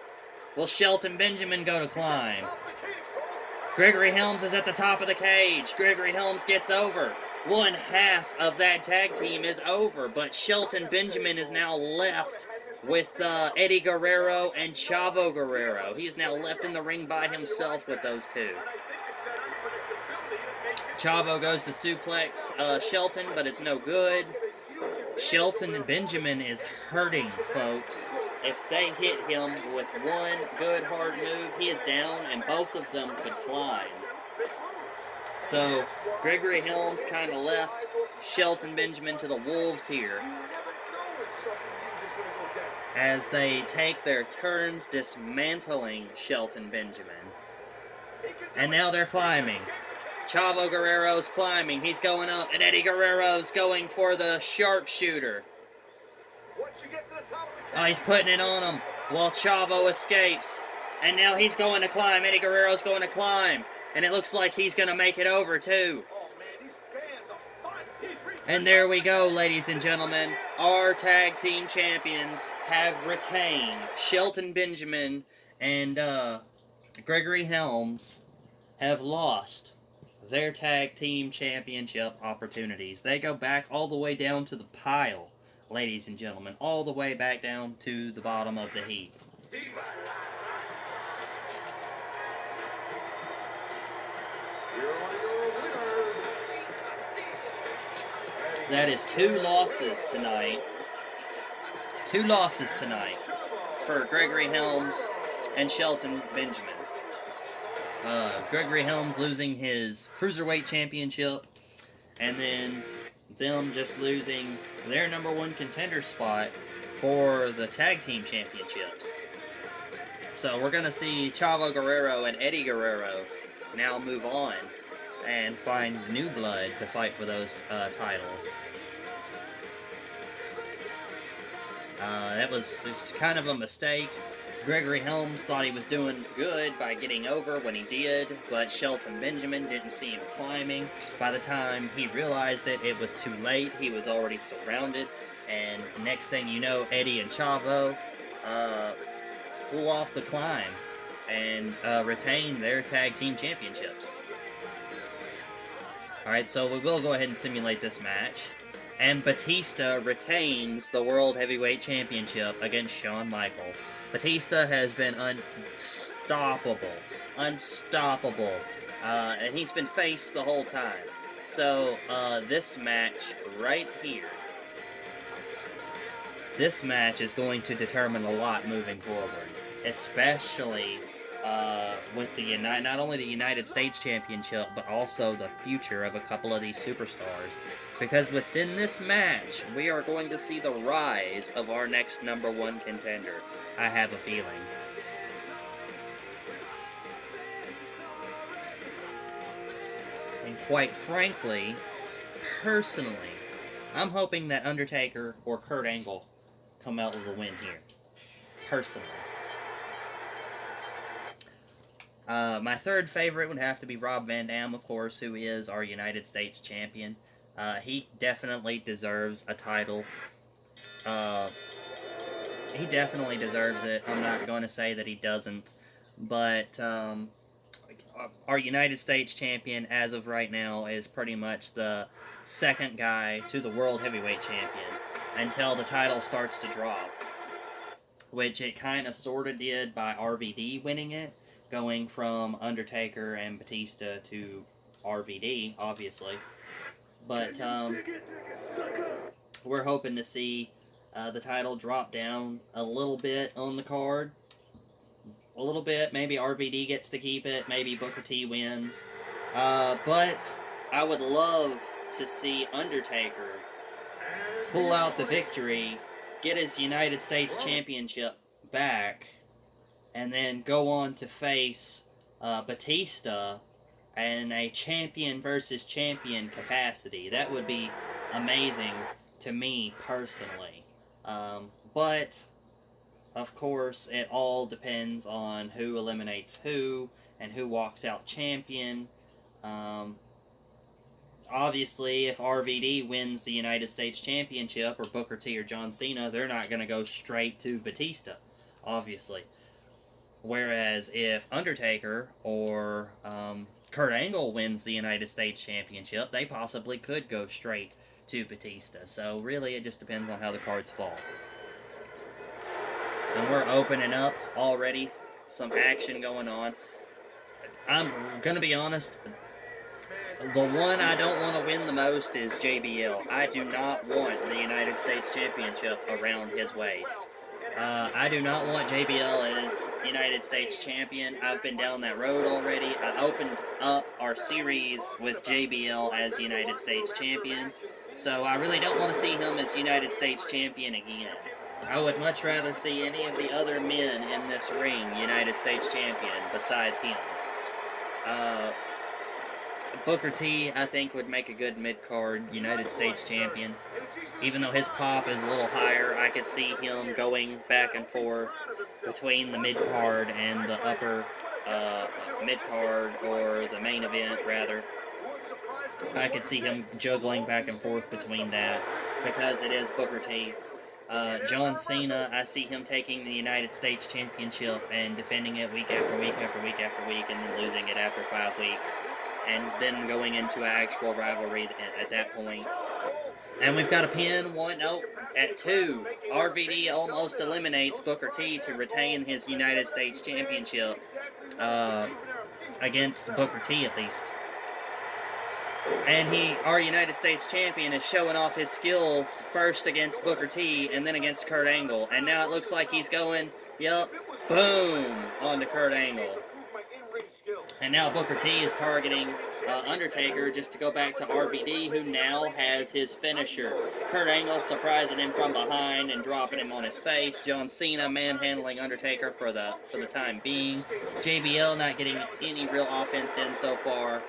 Will Shelton Benjamin go to climb? Gregory Helms is at the top of the cage. Gregory Helms gets over. One half of that tag team is over, but Shelton Benjamin is now left with Eddie Guerrero and Chavo Guerrero. He's now left in the ring by himself with those two. Chavo goes to suplex Shelton, but it's no good. Shelton Benjamin is hurting, folks. If they hit him with one good hard move, he is down, and both of them could climb. So, Gregory Helms kind of left Shelton Benjamin to the wolves here, as they take their turns dismantling Shelton Benjamin. And now they're climbing. Chavo Guerrero's climbing. He's going up, and Eddie Guerrero's going for the sharpshooter. Oh, he's putting it on him while Chavo escapes. And now he's going to climb. Eddie Guerrero's going to climb. And it looks like he's going to make it over, too. And there we go, ladies and gentlemen. Our tag team champions have retained. Shelton Benjamin and Gregory Helms have lost their tag team championship opportunities. They go back all the way down to the pile, ladies and gentlemen. All the way back down to the bottom of the heap. That is 2 losses tonight. 2 losses tonight for Gregory Helms and Shelton Benjamin. Gregory Helms losing his Cruiserweight Championship, and then them just losing their #1 contender spot for the Tag Team Championships. So we're going to see Chavo Guerrero and Eddie Guerrero now move on and find new blood to fight for those titles. It was kind of a mistake Gregory Helms thought he was doing good by getting over when he did, but Shelton Benjamin didn't see him climbing. By the time he realized it, it was too late. He was already surrounded, and the next thing you know, Eddie and Chavo pull off the climb and retain their tag team championships. Alright, so we will go ahead and simulate this match. And Batista retains the World Heavyweight Championship against Shawn Michaels. Batista has been unstoppable. Unstoppable. And he's been face the whole time. So, this match right here, this match is going to determine a lot moving forward. Especially with the not only the United States Championship, but also the future of a couple of these superstars. Because within this match, we are going to see the rise of our next #1 contender. I have a feeling. And quite frankly, personally, I'm hoping that Undertaker or Kurt Angle come out with a win here. Personally. My third favorite would have to be Rob Van Dam, of course, who is our United States champion. He definitely deserves a title. He definitely deserves it. I'm not going to say that he doesn't. But our United States champion, as of right now, is pretty much the second guy to the World Heavyweight Champion until the title starts to drop. Which it kind of sort of did by RVD winning it, going from Undertaker and Batista to RVD, obviously. But we're hoping to see the title drop down a little bit on the card. A little bit. Maybe RVD gets to keep it. Maybe Booker T wins. But I would love to see Undertaker pull out the victory, get his United States Championship back, and then go on to face Batista in a champion versus champion capacity. That would be amazing to me personally. But, of course, it all depends on who eliminates who and who walks out champion. Obviously, if RVD wins the United States Championship, or Booker T or John Cena, they're not going to go straight to Batista, obviously. Whereas if Undertaker or Kurt Angle wins the United States Championship, they possibly could go straight to Batista. So really, it just depends on how the cards fall. And we're opening up already, some action going on. I'm going to be honest, the one I don't want to win the most is JBL. I do not want the United States Championship around his waist. I do not want JBL as United States Champion. I've been down that road already. I opened up our series with JBL as United States Champion, so I really don't want to see him as United States Champion again. I would much rather see any of the other men in this ring United States Champion besides him. Booker T, I think, would make a good mid-card United States Champion. Even though his pop is a little higher, I could see him going back and forth between the mid-card and the upper mid-card, or the main event, rather. I could see him juggling back and forth between that, because it is Booker T. John Cena, I see him taking the United States Championship and defending it week after week after week after week, and then losing it after 5 weeks. And then going into an actual rivalry at that point. And we've got a pin, at 2. RVD almost eliminates Booker T to retain his United States Championship against Booker T, at least. And our United States Champion is showing off his skills first against Booker T and then against Kurt Angle. And now it looks like he's going, boom, onto Kurt Angle. And now Booker T is targeting Undertaker just to go back to RVD, who now has his finisher. Kurt Angle surprising him from behind and dropping him on his face. John Cena manhandling Undertaker for the time being. JBL not getting any real offense in so far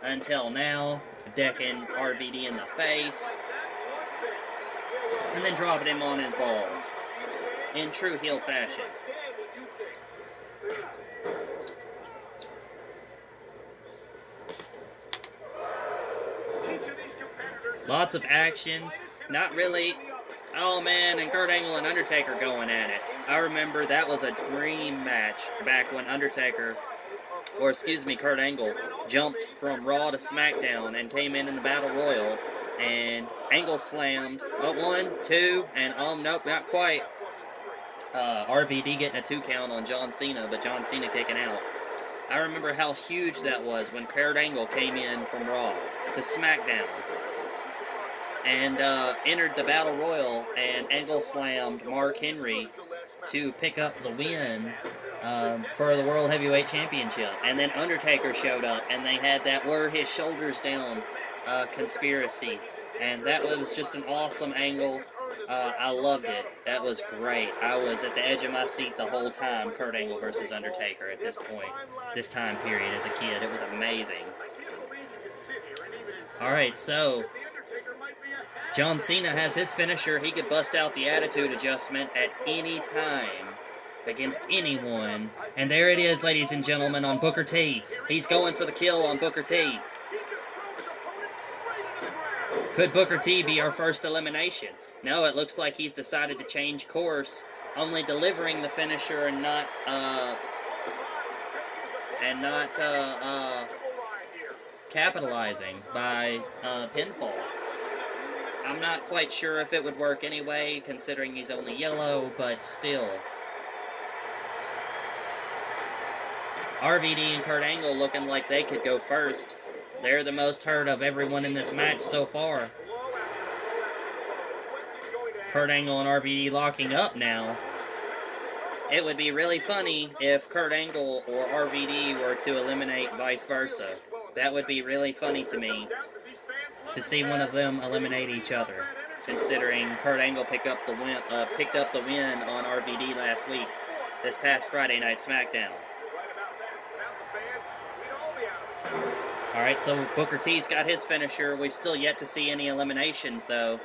until now, decking RVD in the face, and then dropping him on his balls in true heel fashion. Lots of action. Not really. Oh man, and Kurt Angle and Undertaker going at it. I remember that was a dream match back when Kurt Angle jumped from Raw to SmackDown and came in the Battle Royal, and Angle slammed. Oh, 1, 2, and nope, not quite. RVD getting a 2 count on John Cena, but John Cena kicking out. I remember how huge that was when Kurt Angle came in from Raw to SmackDown and entered the Battle Royal, and Angle slammed Mark Henry to pick up the win for the World Heavyweight Championship. And then Undertaker showed up, and they had that "wear his shoulders down" conspiracy. And that was just an awesome angle. I loved it. That was great. I was at the edge of my seat the whole time. Kurt Angle versus Undertaker at this point, this time period as a kid. It was amazing. Alright, so John Cena has his finisher. He could bust out the attitude adjustment at any time against anyone. And there it is, ladies and gentlemen, on Booker T. He's going for the kill on Booker T. Could Booker T be our first elimination? No, it looks like he's decided to change course, only delivering the finisher and not capitalizing by pinfall. I'm not quite sure if it would work anyway, considering he's only yellow, but still. RVD and Kurt Angle looking like they could go first. They're the most hurt of everyone in this match so far. Kurt Angle and RVD locking up now. It would be really funny if Kurt Angle or RVD were to eliminate vice versa. That would be really funny to me, to see one of them eliminate each other, considering Kurt Angle picked up the win on RVD last week, this past Friday Night SmackDown. Alright, so Booker T's got his finisher. We've still yet to see any eliminations, though.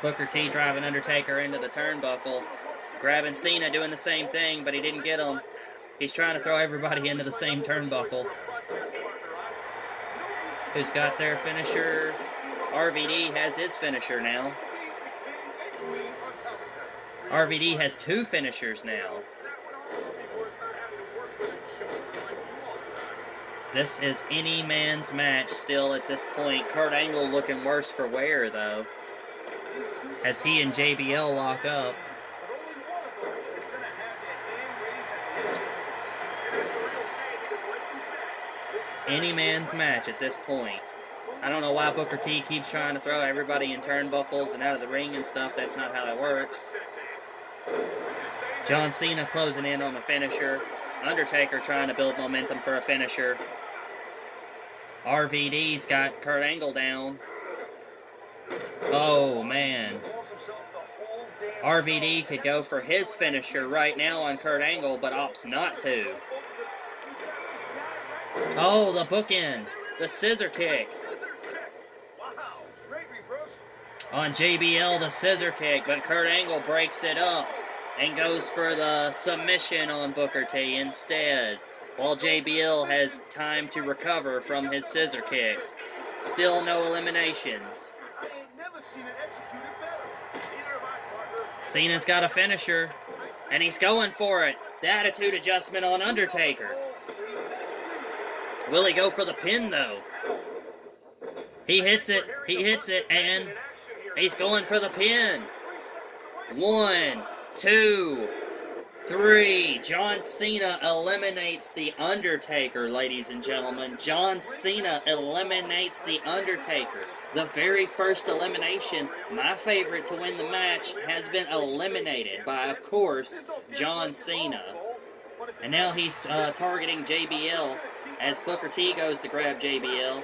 Booker T driving Undertaker into the turnbuckle, grabbing Cena, doing the same thing, but he didn't get him. He's trying to throw everybody into the same turnbuckle. Who's got their finisher? RVD has his finisher now. RVD has 2 finishers now. This is any man's match still at this point. Kurt Angle looking worse for wear, though, as he and JBL lock up. Any man's match at this point. I don't know why Booker T keeps trying to throw everybody in turnbuckles and out of the ring and stuff. That's not how that works. John Cena closing in on the finisher. Undertaker trying to build momentum for a finisher. RVD's got Kurt Angle down. Oh, man. RVD could go for his finisher right now on Kurt Angle, but opts not to. Oh, the bookend. The scissor kick. On JBL, the scissor kick, but Kurt Angle breaks it up and goes for the submission on Booker T instead, while JBL has time to recover from his scissor kick. Still no eliminations. Cena's got a finisher, and he's going for it. The attitude adjustment on Undertaker. Will he go for the pin, though? He hits it, and he's going for the pin. 1, 2, 3. John Cena eliminates The Undertaker, ladies and gentlemen. John Cena eliminates The Undertaker. The very first elimination, my favorite to win the match, has been eliminated by, of course, John Cena. And now he's targeting JBL as Booker T goes to grab JBL.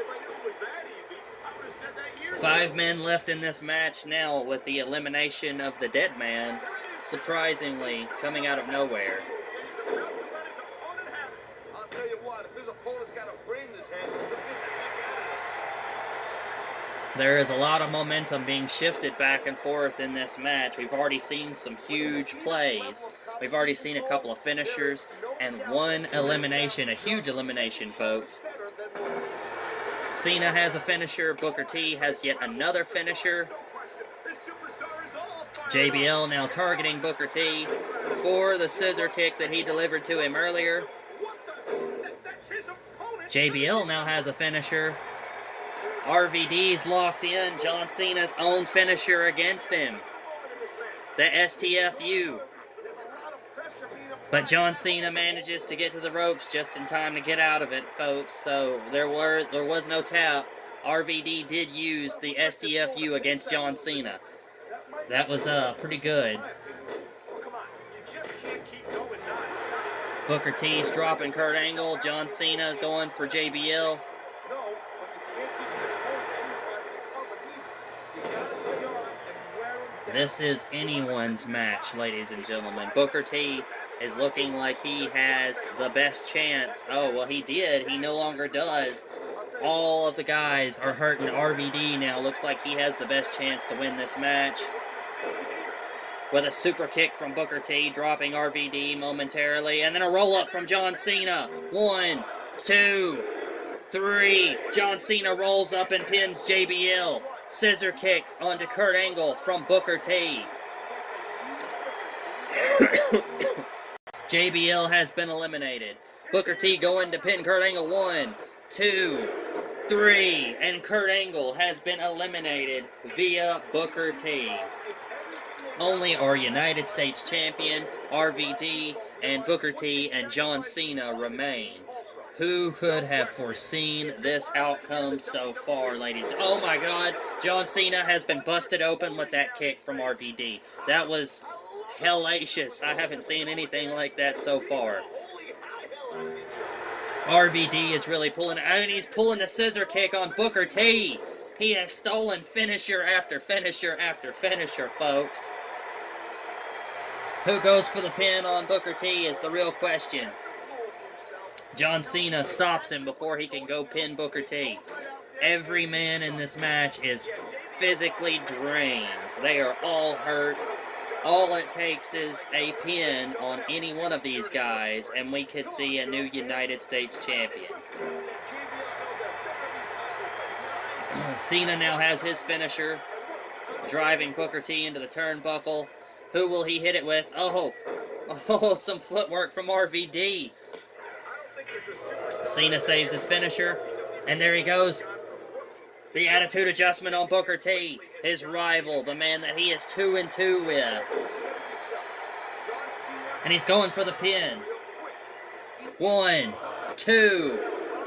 5 men left in this match now with the elimination of the Dead Man, surprisingly, coming out of nowhere. I'll tell you what, if his opponent's got a brain in his head, he'll get the heck out of it. There is a lot of momentum being shifted back and forth in this match. We've already seen some huge plays. We've already seen a couple of finishers and 1 elimination, a huge elimination, folks. Cena has a finisher. Booker T has yet another finisher. JBL now targeting Booker T for the scissor kick that he delivered to him earlier. JBL now has a finisher. RVD's locked in. John Cena's own finisher against him. The STFU. But John Cena manages to get to the ropes just in time to get out of it, folks. So there was no tap. RVD did use the STFU against John Cena. That was pretty good. Booker T's dropping Kurt Angle. John Cena is going for JBL. This is anyone's match, ladies and gentlemen. Booker T is looking like he has the best chance. Oh, well, he did. He no longer does. All of the guys are hurting. RVD now looks like he has the best chance to win this match. With a super kick from Booker T, dropping RVD momentarily. And then a roll-up from John Cena. 1, 2, 3. John Cena rolls up and pins JBL. Scissor kick onto Kurt Angle from Booker T. JBL has been eliminated. Booker T going to pin Kurt Angle. 1, 2, 3. And Kurt Angle has been eliminated via Booker T. Only our United States Champion, RVD, and Booker T and John Cena remain. Who could have foreseen this outcome so far, ladies? Oh my God, John Cena has been busted open with that kick from RVD. That was hellacious. I haven't seen anything like that so far. RVD is really pulling, and he's pulling the scissor kick on Booker T. He has stolen finisher after finisher after finisher, folks. Who goes for the pin on Booker T is the real question. John Cena stops him before he can go pin Booker T. Every man in this match is physically drained. They are all hurt. All it takes is a pin on any one of these guys, and we could see a new United States champion. Cena now has his finisher, driving Booker T into the turnbuckle. Who will he hit it with? Oh, some footwork from RVD. Cena saves his finisher, and there he goes. The attitude adjustment on Booker T, his rival, the man that he is 2-2 with. And he's going for the pin. 1, 2,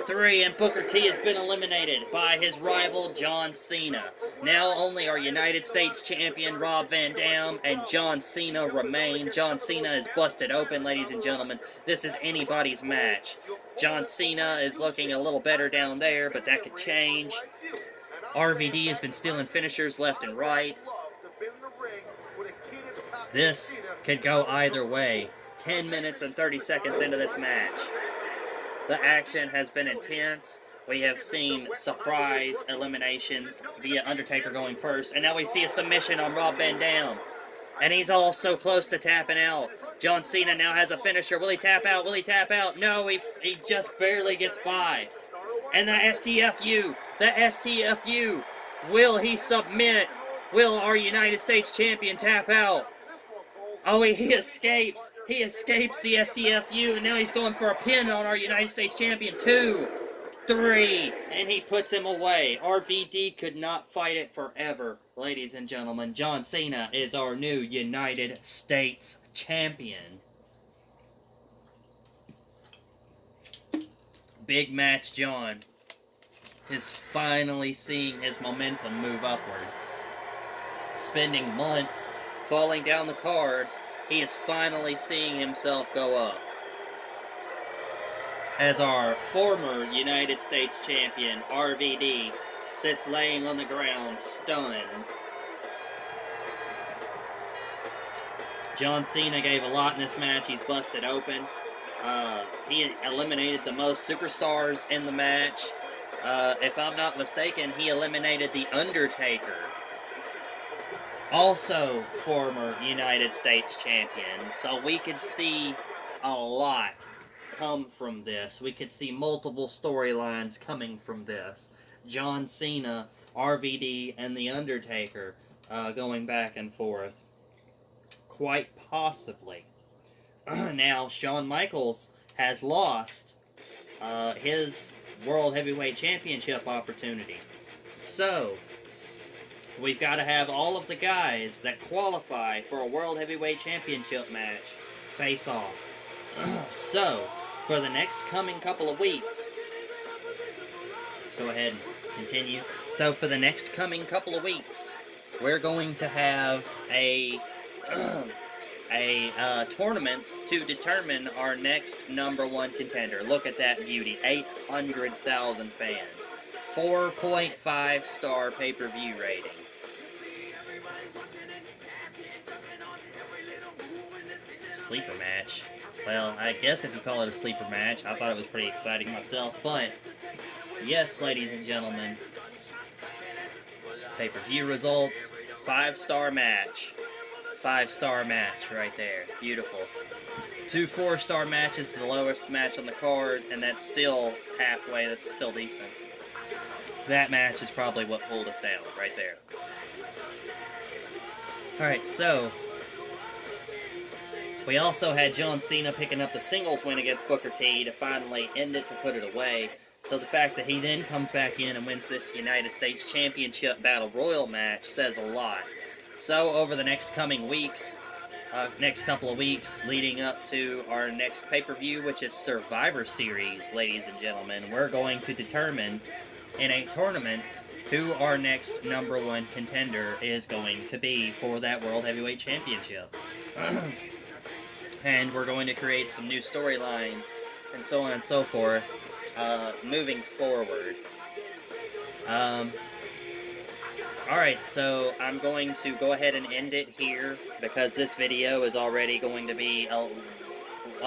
3, and Booker T has been eliminated by his rival, John Cena. Now only our United States Champion, Rob Van Dam, and John Cena remain. John Cena is busted open, ladies and gentlemen. This is anybody's match. John Cena is looking a little better down there, but that could change. RVD has been stealing finishers left and right. This could go either way. 10 minutes and 30 seconds into this match. The action has been intense. We have seen surprise eliminations via Undertaker going first. And now we see a submission on Rob Van Dam. And he's all so close to tapping out. John Cena now has a finisher. Will he tap out? Will he tap out? No, he just barely gets by. And the STFU. The STFU. Will he submit? Will our United States Champion tap out? Oh, he escapes. He escapes the STFU, and now he's going for a pin on our United States Champion. 2, 3, and he puts him away. RVD could not fight it forever, ladies and gentlemen. John Cena is our new United States Champion. Big Match John is finally seeing his momentum move upward. Spending months falling down the card, he is finally seeing himself go up. As our former United States Champion, RVD, sits laying on the ground, stunned. John Cena gave a lot in this match. He's busted open. He eliminated the most superstars in the match. If I'm not mistaken, he eliminated The Undertaker. Also former United States Champion. So we could see a lot come from this. We could see multiple storylines coming from this. John Cena, RVD, and The Undertaker going back and forth. Quite possibly. Now, Shawn Michaels has lost his World Heavyweight Championship opportunity. So, we've got to have all of the guys that qualify for a World Heavyweight Championship match face off. So, for the next coming couple of weeks, let's go ahead and continue. So, for the next coming couple of weeks, we're going to have a tournament to determine our next #1 contender. Look at that beauty. 800,000 fans. 4.5 star pay-per-view rating. Sleeper match. Well, I guess if you call it a sleeper match, I thought it was pretty exciting myself, but yes, ladies and gentlemen, pay-per-view results, 5-star match. 5-star match right there. Beautiful. 2 4-star matches, the lowest match on the card, and that's still halfway. That's still decent. That match is probably what pulled us down right there. Alright, so we also had John Cena picking up the singles win against Booker T to finally end it, to put it away. So the fact that he then comes back in and wins this United States Championship Battle Royal match says a lot. So over the next coming weeks, next couple of weeks leading up to our next pay-per-view, which is Survivor Series, ladies and gentlemen, we're going to determine in a tournament who our next #1 contender is going to be for that World Heavyweight Championship. And we're going to create some new storylines and so on and so forth moving forward. Alright, so I'm going to go ahead and end it here because this video is already going to be a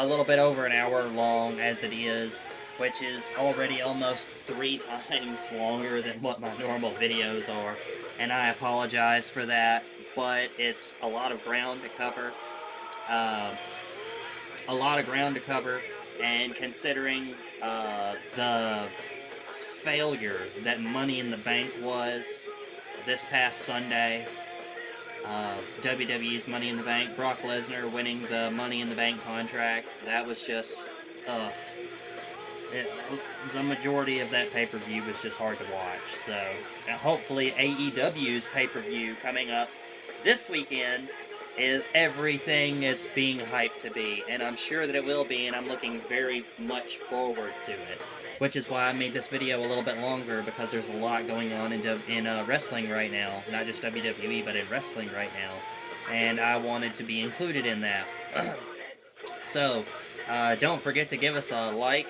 little bit over an hour long as it is, which is already almost 3 times longer than what my normal videos are, and I apologize for that, but it's a lot of ground to cover. And considering the failure that Money in the Bank was this past Sunday, WWE's Money in the Bank, Brock Lesnar winning the Money in the Bank contract, that was just, the majority of that pay-per-view was just hard to watch. So, hopefully AEW's pay-per-view coming up this weekend is everything it's being hyped to be, and I'm sure that it will be, and I'm looking very much forward to it, which is why I made this video a little bit longer, because there's a lot going on in wrestling right now, not just WWE, but in wrestling right now, and I wanted to be included in that. So, don't forget to give us a like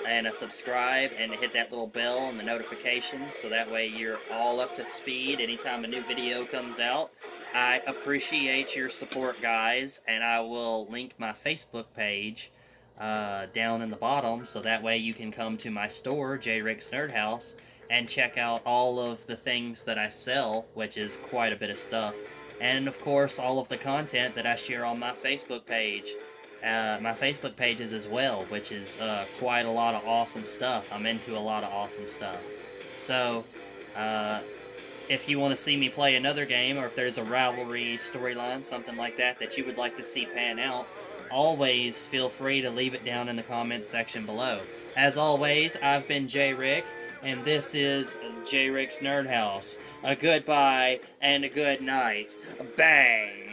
and a subscribe, and to hit that little bell and the notifications, so that way you're all up to speed anytime a new video comes out. I appreciate your support, guys, and I will link my Facebook page down in the bottom, so that way you can come to my store, J. Rick's Nerd House, and check out all of the things that I sell, which is quite a bit of stuff, and of course all of the content that I share on my Facebook page. My Facebook pages as well, which is quite a lot of awesome stuff. I'm into a lot of awesome stuff. So, if you want to see me play another game, or if there's a rivalry storyline, something like that, that you would like to see pan out, always feel free to leave it down in the comments section below. As always, I've been J. Rick, and this is J. Rick's Nerd House. A goodbye and a good night. Bang!